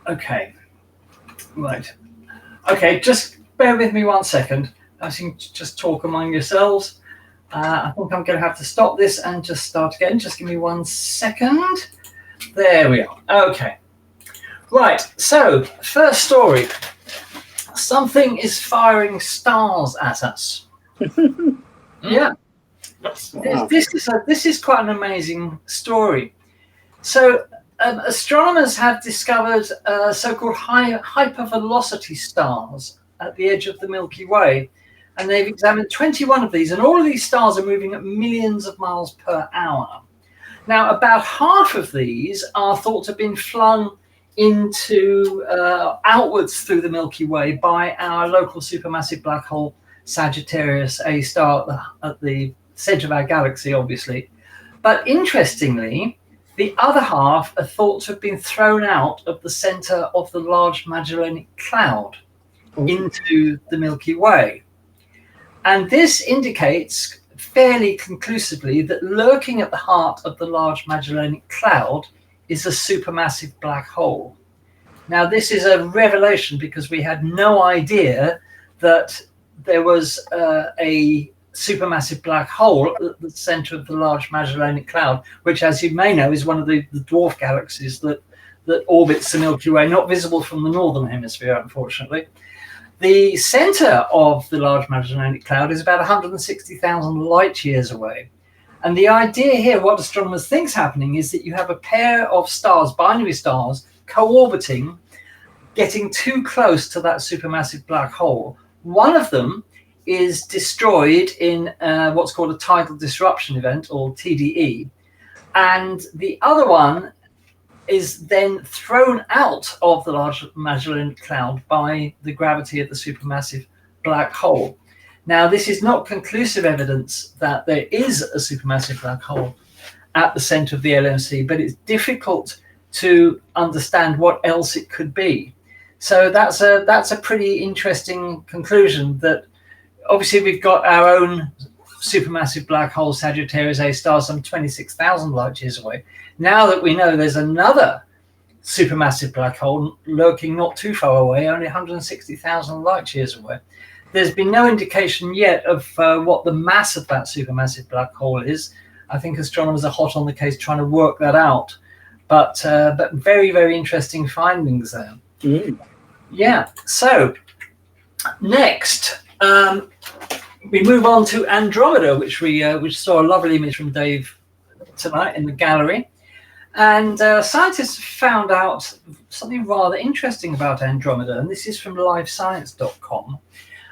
A: Okay. Right. Okay, just bear with me 1 second. I seem to just talk among yourselves. I think I'm going to have to stop this and just start again. Just give me 1 second. There we are. Okay. Right. So, first story. Something is firing stars at us. Yeah.
D: Wow.
A: This is quite an amazing story. So, astronomers have discovered so-called hypervelocity stars at the edge of the Milky Way, and they've examined 21 of these, and all of these stars are moving at millions of miles per hour. Now, about half of these are thought to have been flung into outwards through the Milky Way by our local supermassive black hole Sagittarius A star at the centre of our galaxy, obviously. But interestingly, the other half are thought to have been thrown out of the centre of the Large Magellanic Cloud into the Milky Way. And this indicates fairly conclusively that lurking at the heart of the Large Magellanic Cloud is a supermassive black hole. Now, this is a revelation because we had no idea that there was a supermassive black hole at the center of the Large Magellanic Cloud, which, as you may know, is one of the dwarf galaxies that orbits the Milky Way, not visible from the northern hemisphere, unfortunately. The center of the Large Magellanic Cloud is about 160,000 light years away. And the idea here, what astronomers think is happening, is that you have a pair of stars, binary stars, co-orbiting, getting too close to that supermassive black hole. One of them is destroyed in what's called a tidal disruption event, or TDE, and the other one is then thrown out of the Large Magellanic Cloud by the gravity of the supermassive black hole. Now, this is not conclusive evidence that there is a supermassive black hole at the center of the LMC, but it's difficult to understand what else it could be. So that's a pretty interesting conclusion, that obviously we've got our own supermassive black hole, Sagittarius A star, some 26,000 light years away. Now that we know there's another supermassive black hole lurking not too far away, only 160,000 light years away, there's been no indication yet of what the mass of that supermassive black hole is. I think astronomers are hot on the case trying to work that out. But very, very interesting findings there.
D: Mm.
A: Yeah. So next, we move on to Andromeda, which saw a lovely image from Dave tonight in the gallery. And scientists found out something rather interesting about Andromeda, and this is from livescience.com.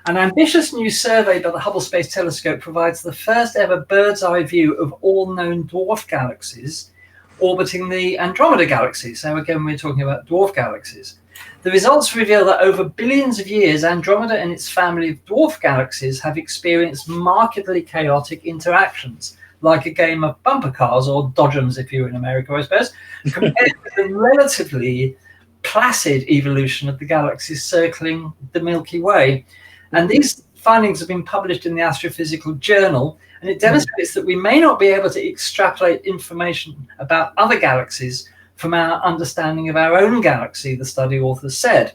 A: An ambitious new survey by the Hubble Space Telescope provides the first ever bird's eye view of all known dwarf galaxies orbiting the Andromeda galaxy. So again, we're talking about dwarf galaxies. The results reveal that over billions of years, Andromeda and its family of dwarf galaxies have experienced markedly chaotic interactions, like a game of bumper cars, or dodgems if you're in America, I suppose, compared with the relatively placid evolution of the galaxies circling the Milky Way. And these findings have been published in the Astrophysical Journal, and it demonstrates that we may not be able to extrapolate information about other galaxies from our understanding of our own galaxy, the study authors said.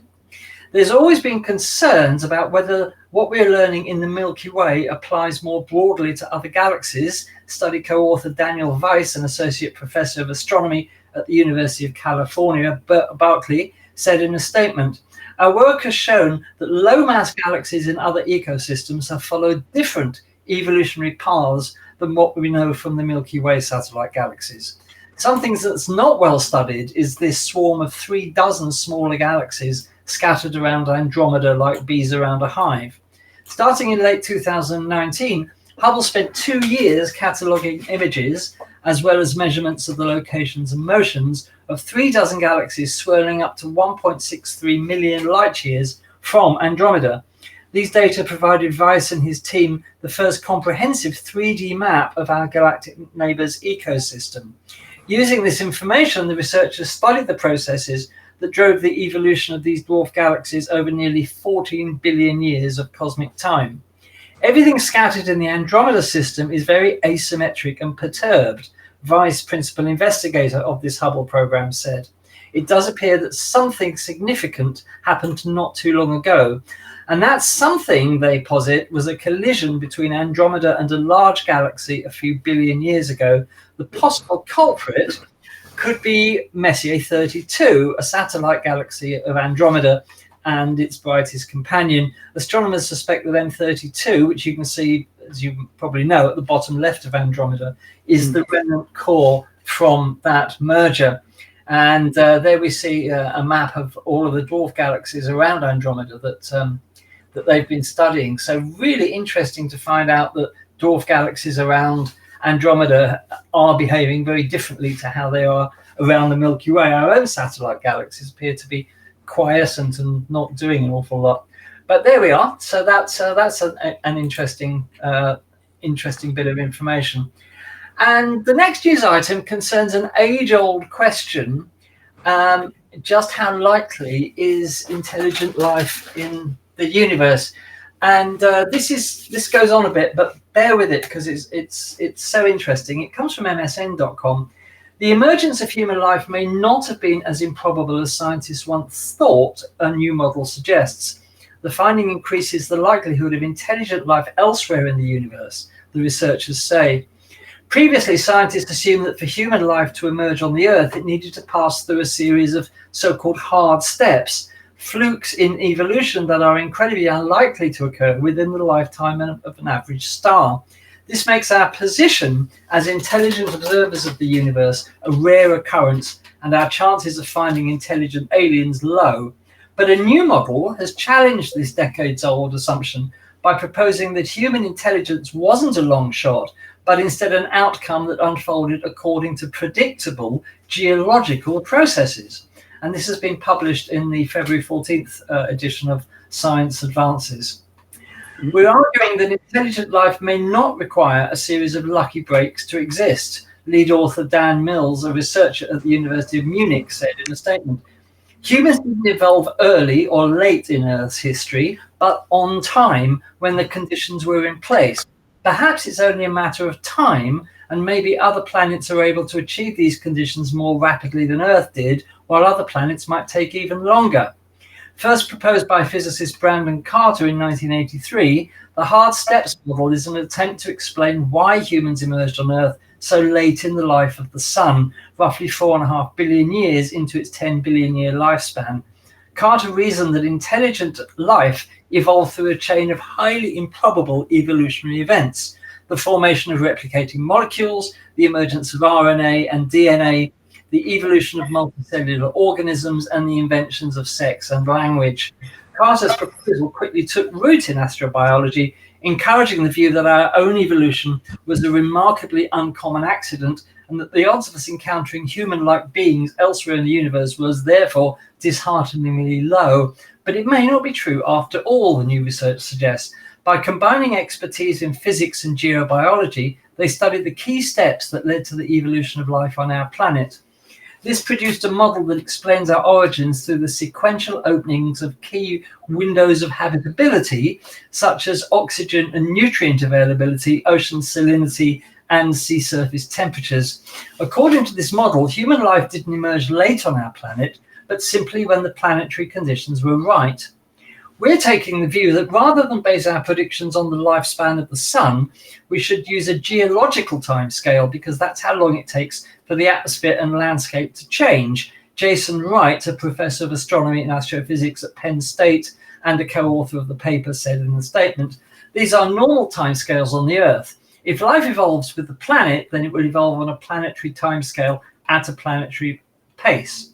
A: There's always been concerns about whether what we're learning in the Milky Way applies more broadly to other galaxies. Study co-author Daniel Weiss, an associate professor of astronomy at the University of California, Berkeley, said in a statement, "Our work has shown that low-mass galaxies in other ecosystems have followed different evolutionary paths than what we know from the Milky Way satellite galaxies. Something that's not well studied is this swarm of 36 smaller galaxies scattered around Andromeda like bees around a hive." Starting in late 2019, Hubble spent 2 years cataloguing images as well as measurements of the locations and motions of 36 galaxies swirling up to 1.63 million light years from Andromeda. These data provided Weiss and his team the first comprehensive 3D map of our galactic neighbour's ecosystem. Using this information, the researchers studied the processes that drove the evolution of these dwarf galaxies over nearly 14 billion years of cosmic time. Everything scattered in the Andromeda system is very asymmetric and perturbed, Weiss, principal investigator of this Hubble program, said. it does appear that something significant happened not too long ago. And that something, they posit, was a collision between Andromeda and a large galaxy a few billion years ago. The possible culprit could be Messier 32, a satellite galaxy of Andromeda and its brightest companion. Astronomers suspect that M32, which you can see, as you probably know, at the bottom left of Andromeda, is the remnant core from that merger. And there we see a map of all of the dwarf galaxies around Andromeda that they've been studying. So really interesting to find out that dwarf galaxies around Andromeda are behaving very differently to how they are around the Milky Way. Our own satellite galaxies appear to be quiescent and not doing an awful lot. But there we are. So that's an interesting bit of information. And the next news item concerns an age-old question: just how likely is intelligent life in the universe? And this goes on a bit, but bear with it because it's so interesting. It comes from MSN.com. The emergence of human life may not have been as improbable as scientists once thought, a new model suggests. The finding increases the likelihood of intelligent life elsewhere in the universe, the researchers say. Previously, scientists assumed that for human life to emerge on the Earth, it needed to pass through a series of so-called hard steps, flukes in evolution that are incredibly unlikely to occur within the lifetime of an average star. This makes our position as intelligent observers of the universe a rare occurrence, and our chances of finding intelligent aliens low. But a new model has challenged this decades-old assumption by proposing that human intelligence wasn't a long shot, but instead an outcome that unfolded according to predictable geological processes. And this has been published in the February 14th edition of Science Advances. We're arguing that intelligent life may not require a series of lucky breaks to exist, lead author Dan Mills, a researcher at the University of Munich, said in a statement. Humans didn't evolve early or late in Earth's history, but on time when the conditions were in place. Perhaps it's only a matter of time, and maybe other planets are able to achieve these conditions more rapidly than Earth did, while other planets might take even longer. First proposed by physicist Brandon Carter in 1983, the hard steps model is an attempt to explain why humans emerged on Earth so late in the life of the Sun, roughly 4.5 billion years into its 10 billion year lifespan. Carter reasoned that intelligent life evolved through a chain of highly improbable evolutionary events: the formation of replicating molecules, the emergence of RNA and DNA, the evolution of multicellular organisms, and the inventions of sex and language. Carter's proposal quickly took root in astrobiology, encouraging the view that our own evolution was a remarkably uncommon accident, and that the odds of us encountering human-like beings elsewhere in the universe was therefore dishearteningly low. But it may not be true after all, the new research suggests. By combining expertise in physics and geobiology, they studied the key steps that led to the evolution of life on our planet. This produced a model that explains our origins through the sequential openings of key windows of habitability, such as oxygen and nutrient availability, ocean salinity, and sea surface temperatures. According to this model, human life didn't emerge late on our planet, but simply when the planetary conditions were right. We're taking the view that rather than base our predictions on the lifespan of the Sun, we should use a geological timescale, because that's how long it takes for the atmosphere and landscape to change. Jason Wright, a professor of astronomy and astrophysics at Penn State and a co-author of the paper, said in the statement, "These are normal timescales on the Earth. If life evolves with the planet, then it will evolve on a planetary timescale at a planetary pace."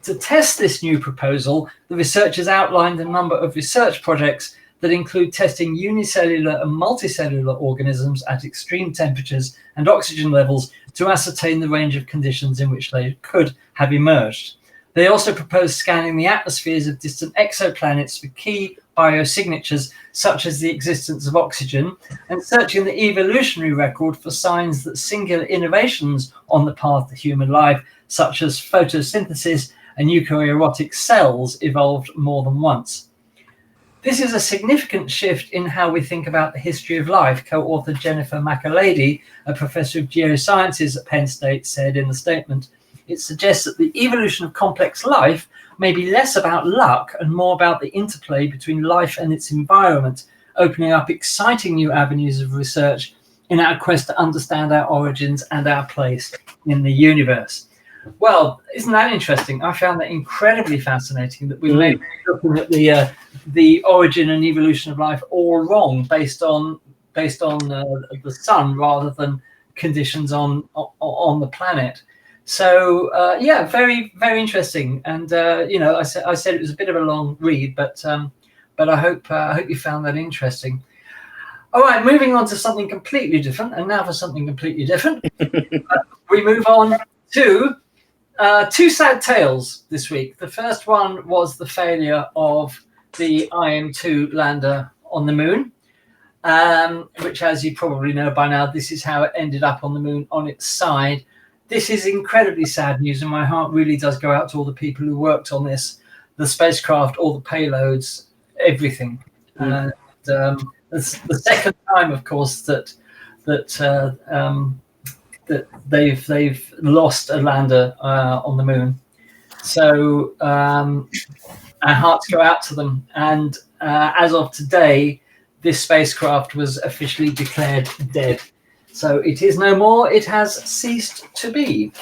A: To test this new proposal, the researchers outlined a number of research projects that include testing unicellular and multicellular organisms at extreme temperatures and oxygen levels to ascertain the range of conditions in which they could have emerged. They also proposed scanning the atmospheres of distant exoplanets for key biosignatures, such as the existence of oxygen, and searching the evolutionary record for signs that singular innovations on the path to human life, such as photosynthesis and eukaryotic cells, evolved more than once. This is a significant shift in how we think about the history of life, co-author Jennifer McAlady, a professor of geosciences at Penn State, said in the statement. it suggests that the evolution of complex life may be less about luck and more about the interplay between life and its environment, opening up exciting new avenues of research in our quest to understand our origins and our place in the universe. Well, isn't that interesting? I found that incredibly fascinating, that we may be looking at the origin and evolution of life all wrong based on the sun rather than conditions on the planet. So yeah, very, very interesting. And you know, I said it was a bit of a long read, but I hope you found that interesting. All right, moving on to something completely different, and now for something completely different, we move on to two sad tales this week. The first one was the failure of the IM-2 lander on the moon, which, as you probably know by now, this is how it ended up on the moon, on its side. This is incredibly sad news, and my heart really does go out to all the people who worked on this, the spacecraft, all the payloads, everything. It's the second time, of course, that they've lost a lander on the moon. So our hearts go out to them. And as of today, this spacecraft was officially declared dead. So it is no more. It has ceased to be.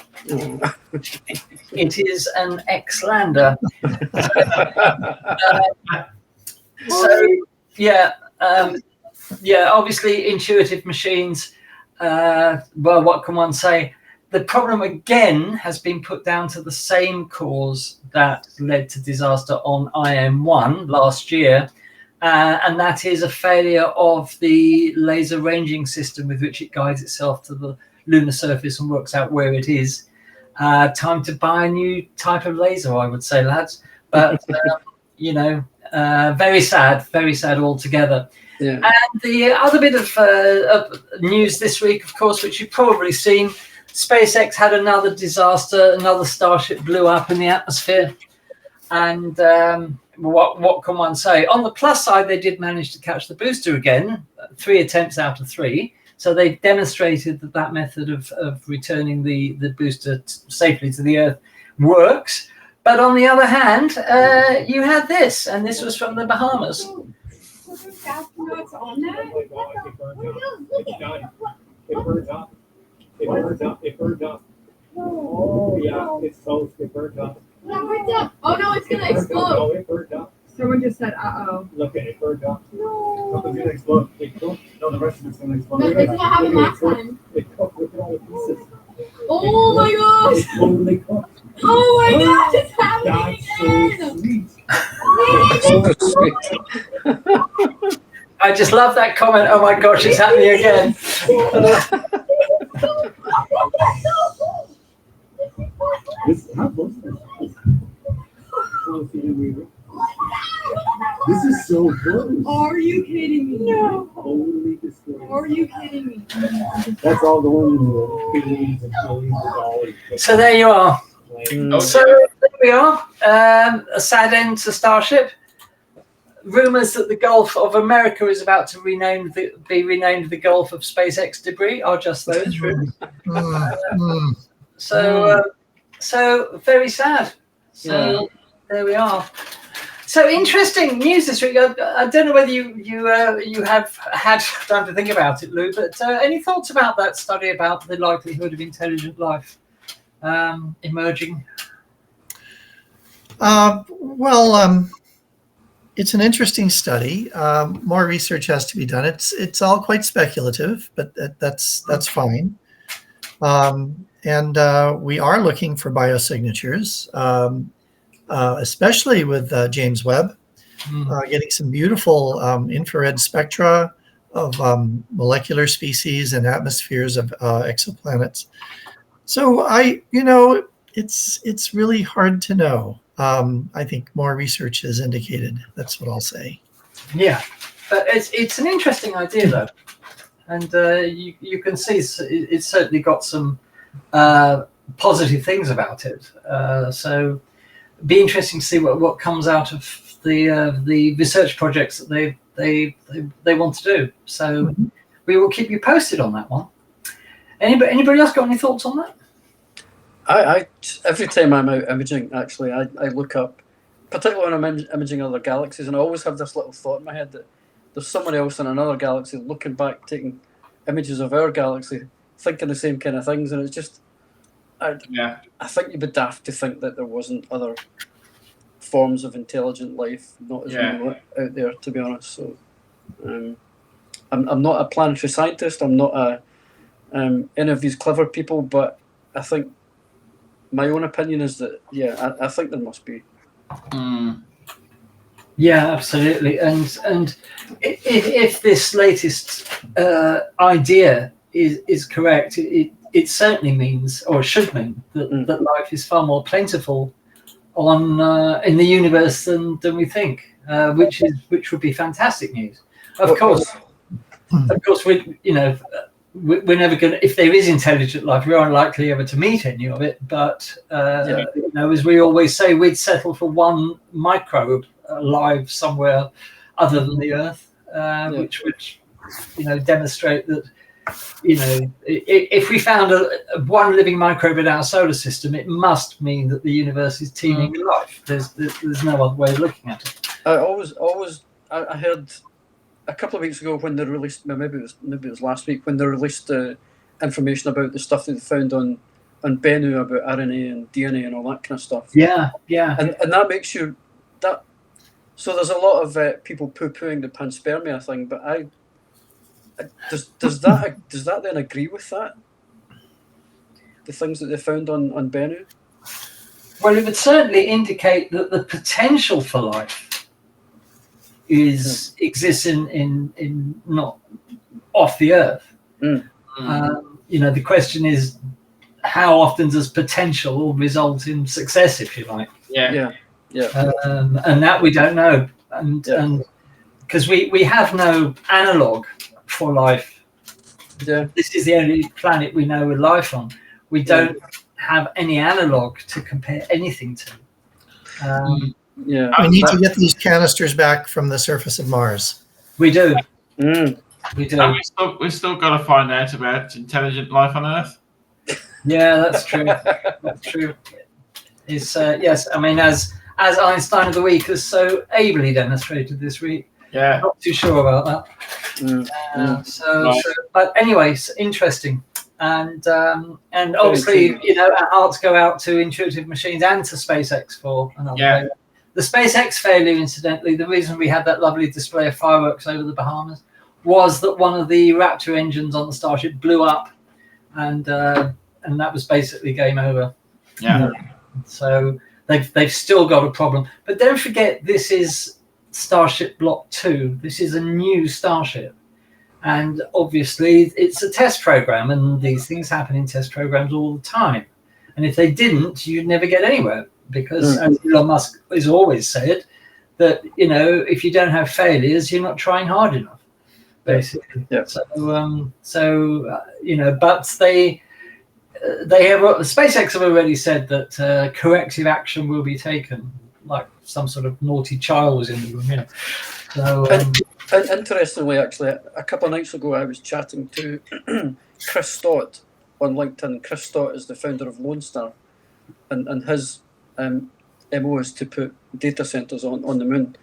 A: It is an ex-lander. So yeah. Obviously, intuitive machines. Well, what can one say? The problem again has been put down to the same cause that led to disaster on IM-1 last year, and that is a failure of the laser ranging system with which it guides itself to the lunar surface and works out where it is. Time to buy a new type of laser, I would say, lads. But you know, very sad altogether. Yeah. And the other bit of news this week, of course, which you've probably seen, SpaceX had another disaster. Another Starship blew up in the atmosphere. And what can one say? On the plus side, they did manage to catch the booster again, 3 attempts out of 3. So they demonstrated that method of returning the booster safely to the Earth works. But on the other hand, you had this, and this was from the Bahamas.
F: Astronauts on that? It burns up. It burns up. It burns up. Oh yeah, it's toast. It burns up.
G: Oh no, it's gonna explode.
F: No, it burns up.
G: Someone just said, "Uh-oh."
F: Look at it, burns up. No. Something's gonna explode. No, the rest of it's gonna explode.
G: No, it's what happened last time.
F: It cooked. Look at all the pieces.
G: Oh my gosh!
F: It's totally cooked.
G: Oh my gosh, it's happening
F: again!
D: So sweet.
A: I just love that comment. Oh my gosh, it's happening again.
F: This is so close.
G: Are you kidding me?
F: No. Totally destroyed.
G: Are you kidding me?
F: That's all going into the billions and billions of dollars.
A: So there you are. So there we are. A sad end to Starship. Rumours that the Gulf of America is about to be renamed the Gulf of SpaceX debris are just those rumours. So very sad. So there we are. So interesting news this week. I don't know whether you have had time to think about it, Lou, but any thoughts about that study about the likelihood of intelligent life emerging?
C: It's an interesting study. More research has to be done. It's all quite speculative, but that's fine. And we are looking for biosignatures, especially with James Webb, getting some beautiful infrared spectra of molecular species and atmospheres of exoplanets. So it's really hard to know. I think more research is indicated. That's what I'll say.
A: Yeah, but it's an interesting idea though, and you can see it's certainly got some positive things about it. So it'd be interesting to see what comes out of the research projects that they want to do. So we will keep you posted on that one. Anybody else got any thoughts on that?
D: I every time I'm out imaging, actually, I look up, particularly when I'm imaging other galaxies, and I always have this little thought in my head that there's someone else in another galaxy looking back, taking images of our galaxy, thinking the same kind of things, and it's just, I think you'd be daft to think that there wasn't other forms of intelligent life, not as we know it, out there, to be honest. So, I'm not a planetary scientist. I'm not any of these clever people, but I think my own opinion is that I think there must be.
A: Yeah, absolutely. And if this latest idea is correct, it certainly means, or should mean, that life is far more plentiful in the universe than we think, which would be fantastic news. Of course, we're never going to, if there is intelligent life, we're unlikely ever to meet any of it. But, as we always say, we'd settle for one microbe alive somewhere other than the Earth, which would, demonstrate that, if we found one living microbe in our solar system, it must mean that the universe is teeming with life. There's no other way of looking at it.
D: I heard a couple of weeks ago when they released, maybe it was last week, when they released information about the stuff that they found on Bennu about RNA and DNA and all that kind of stuff.
A: Yeah.
D: And that makes you that. So there's a lot of people poo-pooing the panspermia thing, but does that then agree with that? The things that they found on Bennu?
A: Well, it would certainly indicate that the potential for life exists in not off the Earth. The question is, how often does potential result in success, if you like?
D: Yeah.
A: And that we don't know, and because we have no analog for life. This is the only planet we know with life on. We don't have any analog to compare anything to.
C: We need to get these canisters back from the surface of Mars.
A: We do. We do.
B: And we still got to find out about intelligent life on Earth.
A: Yeah, that's true. That's true. It's yes. I mean, as Einstein of the Week has so ably demonstrated this week.
B: Yeah.
A: Not too sure about that. But anyways, interesting. And obviously, our hearts go out to Intuitive Machines and to SpaceX for another failure. The SpaceX failure, incidentally, the reason we had that lovely display of fireworks over the Bahamas was that one of the Raptor engines on the Starship blew up, and that was basically game over.
B: Yeah.
A: So they've still got a problem. But don't forget, this is Starship Block 2. This is a new Starship. And obviously, it's a test program, and these things happen in test programs all the time. And if they didn't, you'd never get anywhere, because as Elon Musk has always said, that if you don't have failures, you're not trying hard enough, basically.
D: Yeah.
A: So but they have SpaceX have already said that corrective action will be taken, like some sort of naughty child was in the room. So.
D: Interestingly, actually, a couple of nights ago, I was chatting to Chris Stott on LinkedIn. Chris Stott is the founder of Lone Star, and his MO is to put data centers on the moon.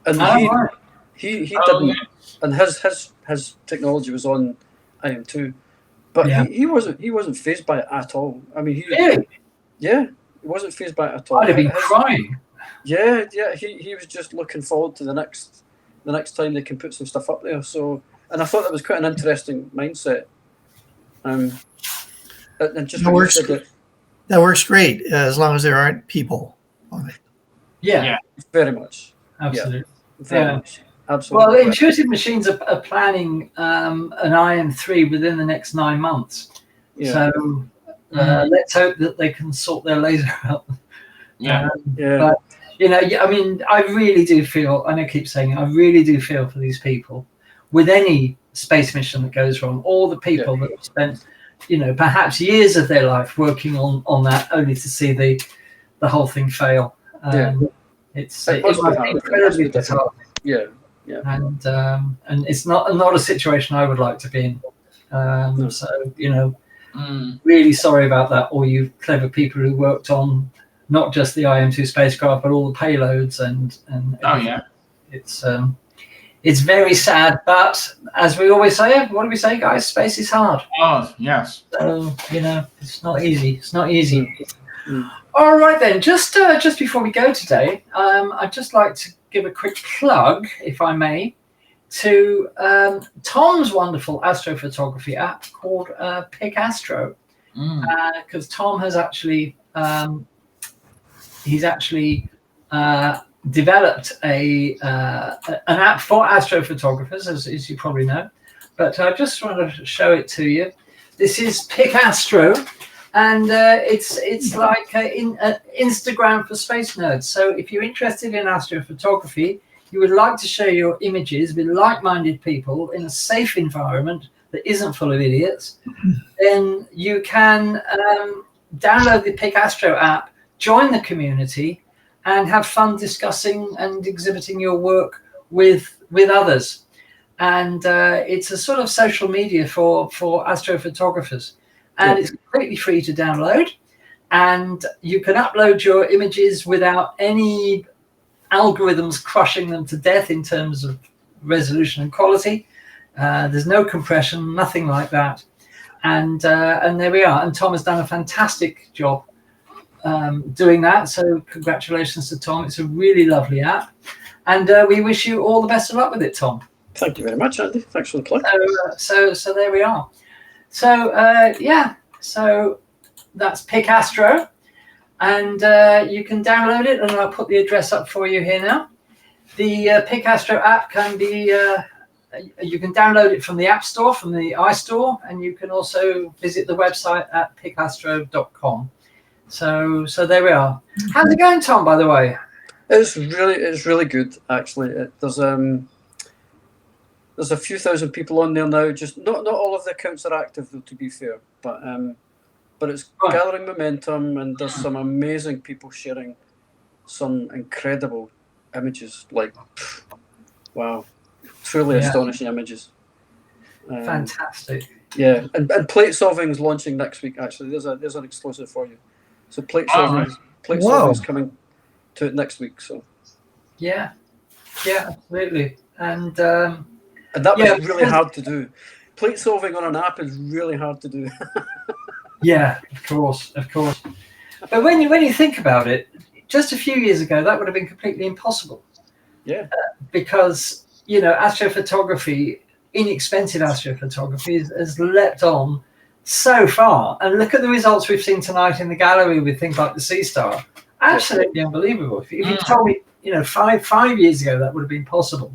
D: And he didn't, and his technology was on IM2, but he wasn't fazed by it at all. I mean, he wasn't fazed by it at all.
A: I'd have been crying.
D: Yeah, he was just looking forward to the next time they can put some stuff up there. So, and I thought that was quite an interesting mindset. And just
C: that works great as long as there aren't people on it.
A: Yeah.
D: Very much.
A: Absolutely.
D: Very much. Absolutely.
A: Well, Intuitive Machines are planning an IM3 within the next 9 months.
D: Yeah.
A: So let's hope that they can sort their laser out. But I mean, I really do feel, and I keep saying, I really do feel for these people with any space mission that goes wrong. All the people that have spent, perhaps years of their life working on that, only to see the whole thing fail. It must be incredibly disheartening.
D: Yeah.
A: And it's not a situation I would like to be in. So Really sorry about that, all you clever people who worked on not just the IM-2 spacecraft, but all the payloads and it's very sad. But as we always say, what do we say, guys? Space is hard.
B: Oh, yes.
A: So it's not easy. It's not easy. All right then. Just before we go today, I'd just like to give a quick plug, if I may, to Tom's wonderful astrophotography app called Pick Astro, because Tom has actually developed an app for astrophotographers, as you probably know. But I just wanted to show it to you. This is Pick Astro, and it's like Instagram for space nerds. So if you're interested in astrophotography, you would like to share your images with like-minded people in a safe environment that isn't full of idiots, then you can download the Pick Astro app, join the community, and have fun discussing and exhibiting your work with others. And it's a sort of social media for astrophotographers, and it's completely free to download, and you can upload your images without any algorithms crushing them to death in terms of resolution and quality. There's no compression, nothing like that. And there we are. And Tom has done a fantastic job doing that. So congratulations to Tom. It's a really lovely app. And we wish you all the best of luck with it, Tom.
D: Thank you very much, Andy. Thanks for the plug.
A: So there we are. So so that's Pick Astro. And you can download it, and I'll put the address up for you here now. The Pick Astro app can be, you can download it from the App Store, from the iStore, and you can also visit the website at pickastro.com. So there we are. How's it going, Tom, by the way?
D: It's really good, actually. There's a few thousand people on there now. Just not all of the accounts are active, though, to be fair, but it's gathering momentum, and there's some amazing people sharing some incredible images. Like, wow, truly astonishing images.
A: Fantastic.
D: Yeah, and plate solving is launching next week. Actually, there's an exclusive for you. So plate solving is coming to it next week. So
A: yeah, absolutely. And
D: that was really hard to do. Plate solving on an app is really hard to do.
A: Yeah, of course. But when you think about it, just a few years ago, that would have been completely impossible.
D: Yeah.
A: Because, astrophotography, inexpensive astrophotography has leapt on so far. And look at the results we've seen tonight in the gallery with things like the Sea Star. Absolutely unbelievable. If you told me, 5 years ago, that would have been possible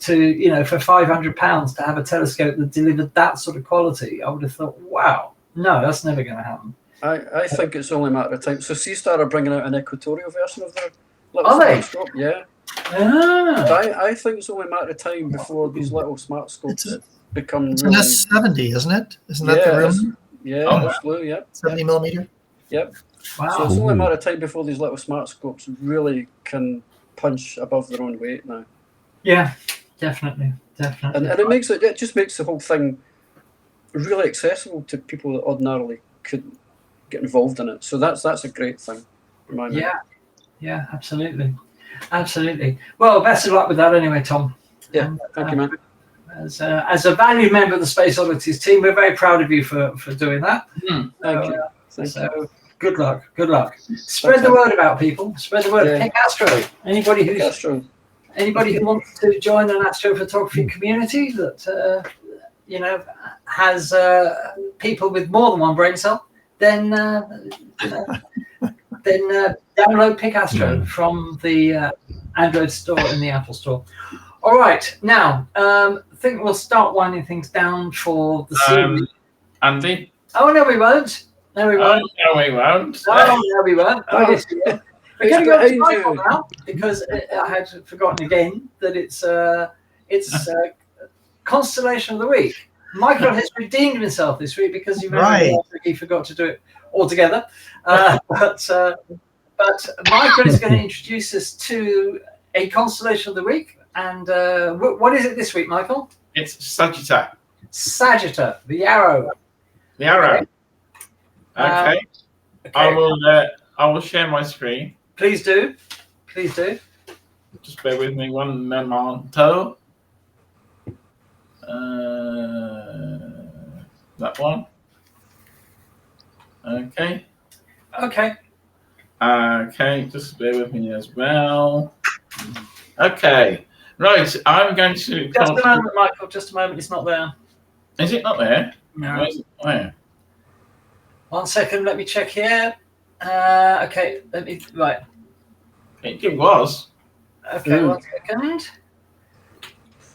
A: to, for £500 to have a telescope that delivered that sort of quality, I would have thought, wow. No, that's never going to happen.
D: I think it's only a matter of time. So Seastar are bringing out an equatorial version of their little telescope. Yeah. I think it's only a matter of time before these little smart scopes become.
C: It's an S70, isn't it? Isn't that the room?
D: Yeah, blue. Yeah.
C: 70 millimeter.
D: Yep.
A: Wow.
D: So it's only a matter of time before these little smart scopes really can punch above their own weight now.
A: Yeah, definitely.
D: And it just makes the whole thing really accessible to people that ordinarily couldn't get involved in it. So that's a great thing.
A: Yeah, absolutely. Well, best of luck with that anyway, Tom.
D: Yeah, thank you, man.
A: As a valued member of the SpaceOddities team, we're very proud of you for doing that.
D: Thank you. Thank you.
A: Good luck. Spread the word about people. Spread the word.
D: Yeah.
A: Pick Astro. Anybody who wants to join an astrophotography community that has people with more than one brain cell, then download Pick Astro from the Android store and the Apple store. All right, now I think we'll start winding things down for the series.
B: Andy?
A: Oh no, we won't. No, we won't.
B: No, we won't.
A: No, we won't. Oh, yes, we will. We're going to go to Michael now because I had forgotten again that it's Constellation of the Week. Michael has redeemed himself this week because he forgot to do it altogether. But Michael is going to introduce us to a Constellation of the Week. And what is it this week, Michael?
B: It's Sagittarius.
A: Sagittarius, the arrow.
B: The arrow. Okay.
A: Okay.
B: I will share my screen.
A: Please do. Please do.
B: Just bear with me one momento. That one. Okay.
A: Okay.
B: Okay, just bear with me as well. Okay. Right, I'm going to...
A: Just a moment, Michael. Just a moment. It's not there.
B: Is it not there?
A: No.
B: Where's it? Where?
A: 1 second. Let me check here. Okay. Let me... Right.
B: It was.
A: Okay, 1 second.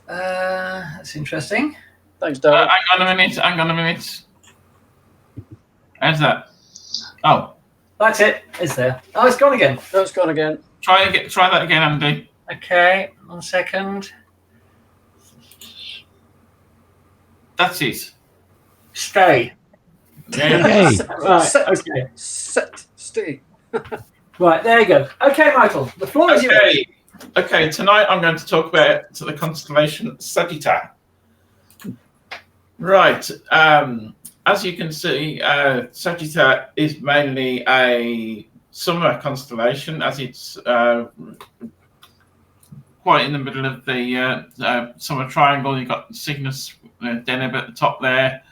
A: That's interesting.
D: Thanks, Darren.
B: Hang on a minute. How's that? Oh.
A: That's it. It's there. Oh, it's gone again.
D: No, it's gone again.
B: Try that again, Andy.
A: Okay, 1 second.
B: That's it.
A: Stay.
B: Yeah.
E: Hey.
A: Right. Okay.
D: Stay.
A: Right. There you go. Okay, Michael. The floor is yours.
B: Okay. Tonight I'm going to talk about the constellation Sagittarius. Right. As you can see, Sagittarius is mainly a summer constellation, as it's quite in the middle of the summer triangle. You've got Cygnus, Deneb at the top there,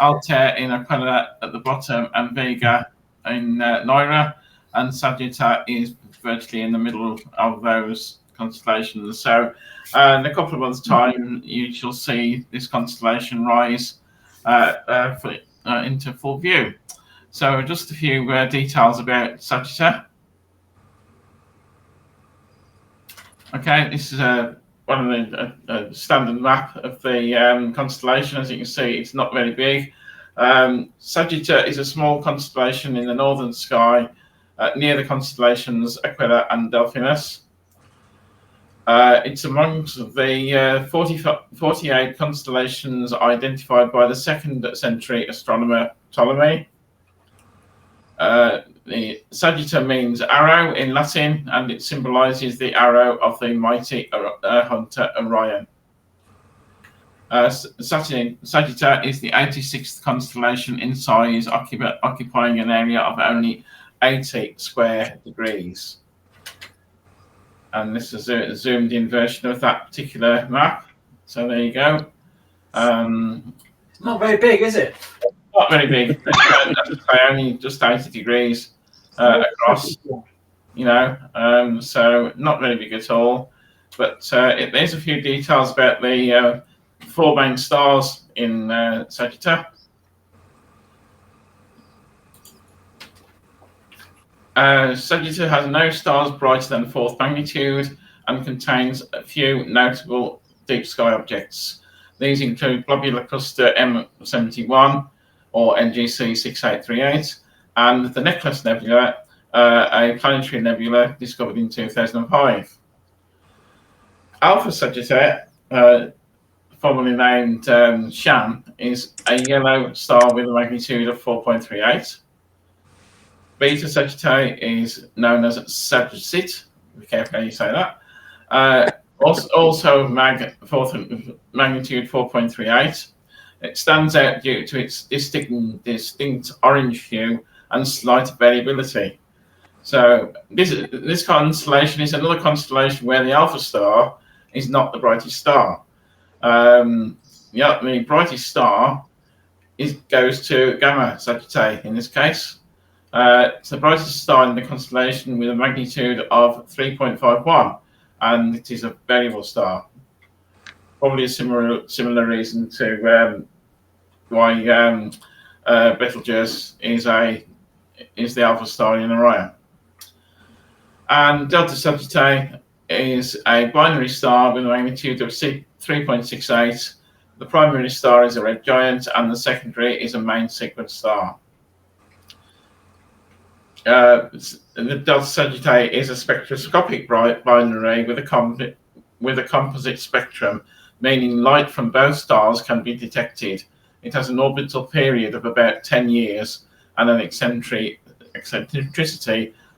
B: Altair in Aquila at the bottom, and Vega in Lyra, and Sagittarius is virtually in the middle of those constellations. So in a couple of months' time, you shall see this constellation rise into full view. So just a few details about Sagittarius. Okay, this is one of the standard map of the constellation. As you can see, it's not very big. Sagittarius is a small constellation in the northern sky near the constellations Aquila and Delphinus. It's amongst the 48 constellations identified by the 2nd century astronomer Ptolemy. The Sagittarius means arrow in Latin, and it symbolizes the arrow of the mighty hunter Orion. Sagittarius is the 86th constellation in size, occupying an area of only 80 square degrees. And this is a zoomed in version of that particular map. So there you go.
A: It's not very big, is it?
B: Not very big. Only just 80 degrees across. So not very big at all. But there's a few details about the 4 main stars in Sagittarius. Sagittarius has no stars brighter than 4th magnitude and contains a few notable deep sky objects. These include globular cluster M71 or NGC 6838 and the Necklace Nebula, a planetary nebula discovered in 2005. Alpha Sagittarius, formerly named Shan, is a yellow star with a magnitude of 4.38. Beta Sagittarius is known as Sagittarius. Be careful how you say that. Also magnitude 4.38. It stands out due to its distinct orange hue and slight variability. So this constellation is another constellation where the Alpha star is not the brightest star. The brightest star goes to Gamma Sagittarius in this case. It's the brightest star in the constellation with a magnitude of 3.51, and it is a variable star. Probably a similar reason to why Betelgeuse is the alpha star in Orion. And Delta Sagittarius is a binary star with a magnitude of 3.68. The primary star is a red giant, and the secondary is a main sequence star. The Delta Sagittarius is a spectroscopic binary with a composite spectrum, meaning light from both stars can be detected. It has an orbital period of about 10 years and an eccentricity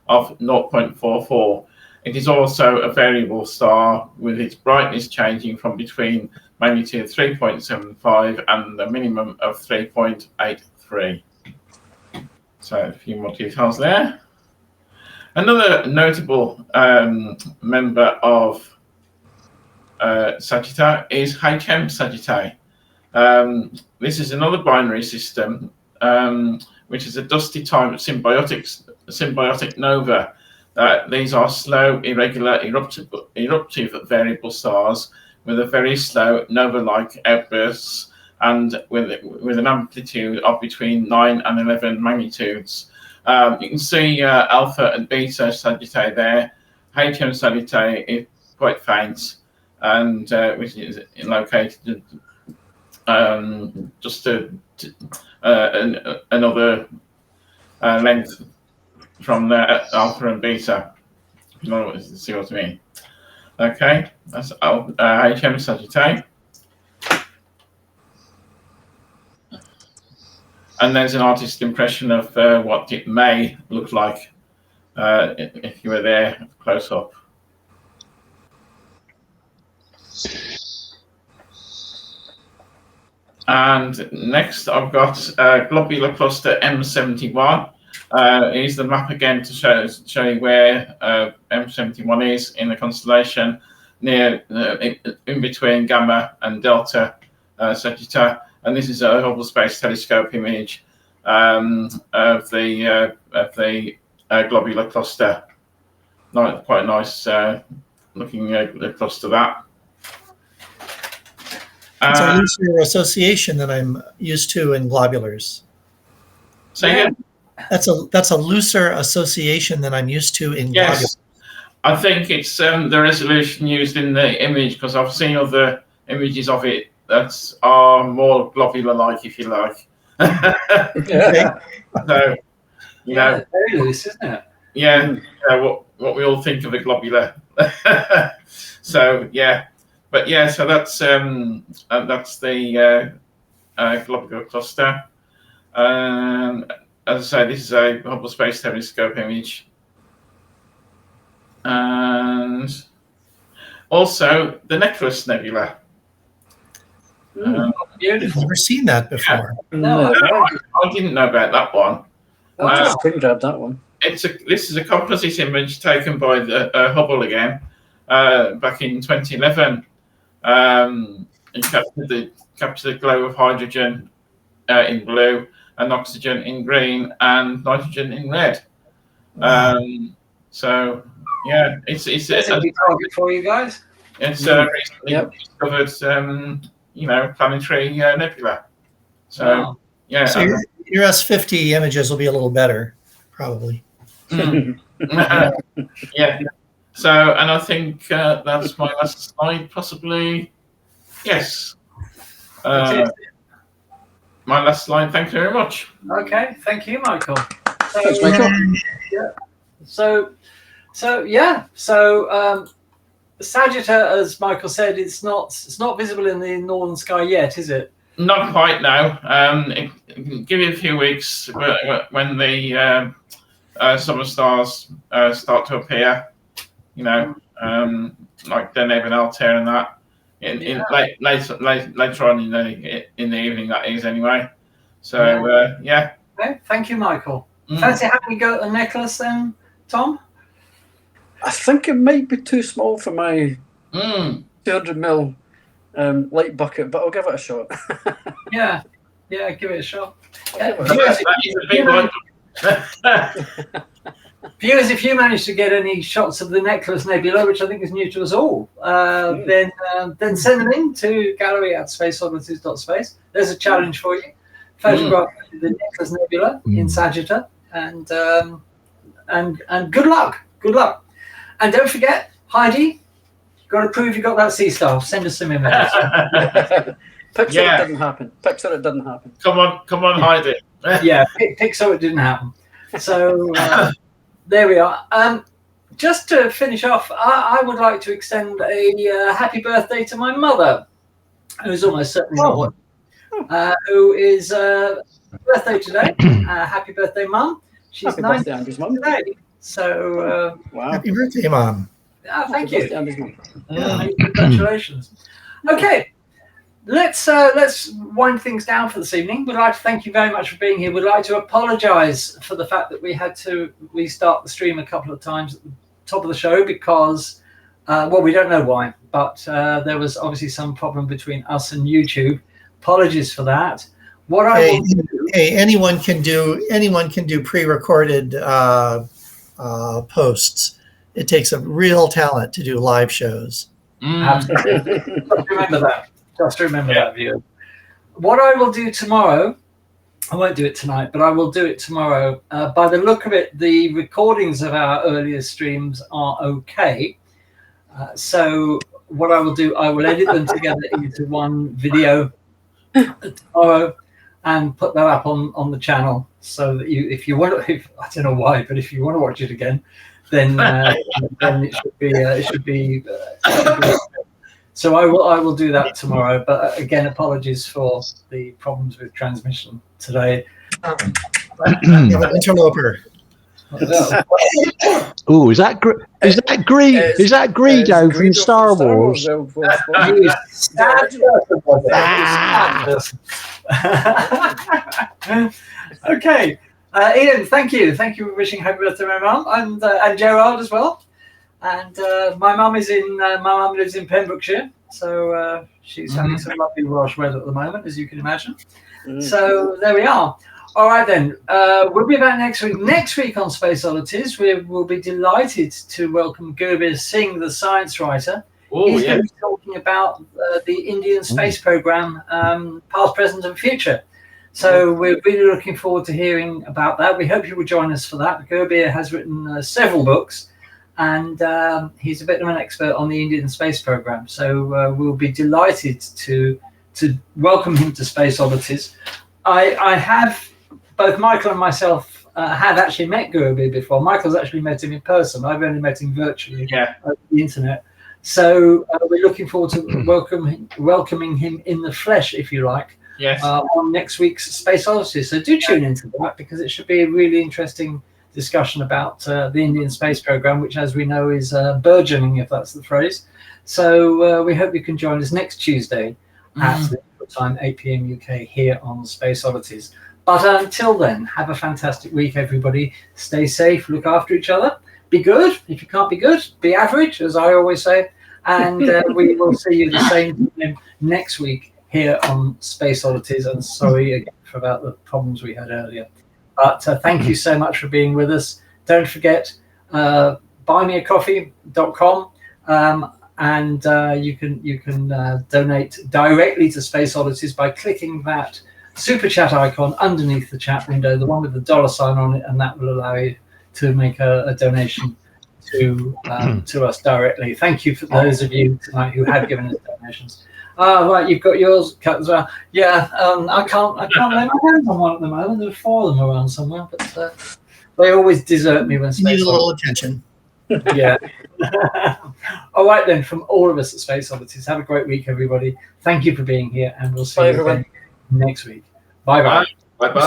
B: of 0.44. It is also a variable star with its brightness changing from between magnitude 3.75 and a minimum of 3.83. So a few more details there. Another notable member of Sagittae is HM Sagittae. This is another binary system, which is a dusty type of symbiotic nova. These are slow, irregular, eruptive variable stars with a very slow nova-like outbursts and with an amplitude of between 9 and 11 magnitudes. You can see Alpha and Beta Sagittae there. HM Sagittae is quite faint, and which is located just another length from the Alpha and Beta. You see what I mean? Okay, that's HM Sagittae. And there's an artist's impression of what it may look like if you were there close up. And next I've got globular cluster M71. Here's the map again to show you where M71 is in the constellation, near in between Gamma and Delta Sagittae. And this is a Hubble Space Telescope image of the globular cluster. Quite a nice looking cluster that.
C: It's a looser association that I'm used to in globulars.
B: Say again?
C: That's a looser association than I'm used to in globulars.
B: I think it's the resolution used in the image, because I've seen other images of it that are more globular-like, if you like.
C: Yeah.
B: So, you know,
A: very loose, isn't it?
B: Yeah, what we all think of a globular. So yeah, but yeah, so that's the globular cluster. As I say, this is a Hubble Space Telescope image, and also the Necklace Nebula.
C: I've never seen that before.
B: No, I didn't know about that one.
D: I just couldn't grab that one.
B: This is a composite image taken by the Hubble again back in 2011. It captured the glow of hydrogen in blue, and oxygen in green, and nitrogen in red. So yeah, it's
A: a big target for you guys.
B: It's recently discovered, planetary nebula. So
A: wow.
B: Yeah.
C: So your S50 images will be a little better, probably.
B: Yeah. So, and I think that's my last slide, possibly. Yes. My last slide. Thank you very much.
A: Okay. Thank you, Michael.
D: Thanks, Michael.
A: Yeah. So Sagittae, as Michael said, it's not visible in the northern sky yet, is it?
B: Not quite now. Give it a few weeks when the summer stars start to appear. Like Deneb and Altair and that. Later on in the evening, that is anyway. So yeah.
A: Okay. Thank you, Michael. Fancy having a go at the necklace then, Tom?
D: I think it might be too small for my 200mm light bucket, but I'll give it a shot.
A: Yeah, give it a shot.
B: That is a big one.
A: Viewers, if you manage to get any shots of the Necklace Nebula, which I think is new to us all, then send them in to gallery@spaceoddities.space. There's a challenge for you. Photograph the Necklace Nebula in Sagittae, and good luck. Good luck. And don't forget, Heidi, you've got to prove you got that sea star. Send us some images.
D: Picture it didn't happen. Picture it didn't happen.
B: Come on, Heidi.
A: Yeah, pick so it didn't happen. So there we are. Just to finish off, I would like to extend a happy birthday to my mother, who's almost certainly not one, who is birthday today. Happy birthday, Mum. She's 90 today. So
D: wow.
C: Happy birthday, Mom.
A: Thank you. Congratulations. Okay. let's wind things down for this evening. We'd like to thank you very much for being here. We'd like to apologise for the fact that we had to restart the stream a couple of times at the top of the show because, well, we don't know why, but there was obviously some problem between us and YouTube. Apologies for that. What I will do,
C: anyone can do pre-recorded posts. It takes a real talent to do live shows.
A: Absolutely. Just remember that, viewer. What I will do tomorrow, I won't do it tonight, but I will do it tomorrow. By the look of it, the recordings of our earlier streams are okay. So what I will do, I will edit them together into one video tomorrow and put that up on the channel. So that if you want, I don't know why, but if you want to watch it again, then it should be. So I will do that tomorrow. But again, apologies for the problems with transmission today.
C: You have an interloper.
E: Oh, is that Greedo from Star Wars?
A: Okay, Ian, thank you for wishing happy birthday to my mum and Gerard as well. And my mum lives in Pembrokeshire, so she's having some lovely Welsh weather at the moment, as you can imagine. So there we are. All right then, we'll be back next week. Next week on Space Oddities, we will be delighted to welcome Gurbir Singh, the science writer. He's going to be talking about the Indian space program, past, present, and future. So we're really looking forward to hearing about that. We hope you will join us for that. Gurbir has written several books, and he's a bit of an expert on the Indian space program. So we'll be delighted to welcome him to Space Oddities. I have. Both Michael and myself had actually met Gurbir before. Michael's actually met him in person. I've only met him virtually over the internet. So we're looking forward to welcoming him in the flesh, if you like, on next week's Space Oddities. So do tune into that because it should be a really interesting discussion about the Indian space program, which, as we know, is burgeoning, if that's the phrase. So we hope you can join us next Tuesday at the time 8 p.m. UK here on Space Oddities. But until then, have a fantastic week, everybody. Stay safe, look after each other. Be good. If you can't be good, be average, as I always say. And we will see you the same time next week here on Space Oddities. And sorry again about the problems we had earlier. But thank you so much for being with us. Don't forget, buymeacoffee.com. And you can donate directly to Space Oddities by clicking that super chat icon underneath the chat window, the one with the $sign on it, and that will allow you to make a donation to us directly. Thank you for those of you tonight who have given us donations. Right, you've got yours cut as well. Yeah, I can't lay my hands on one at the moment. There's 4 of them around somewhere, but they always desert me when Space
C: Need a little attention.
A: Yeah. All right then, from all of us at Space Oddities, have a great week, everybody. Thank you for being here, and we'll see you again next week. Bye bye.
B: Bye bye.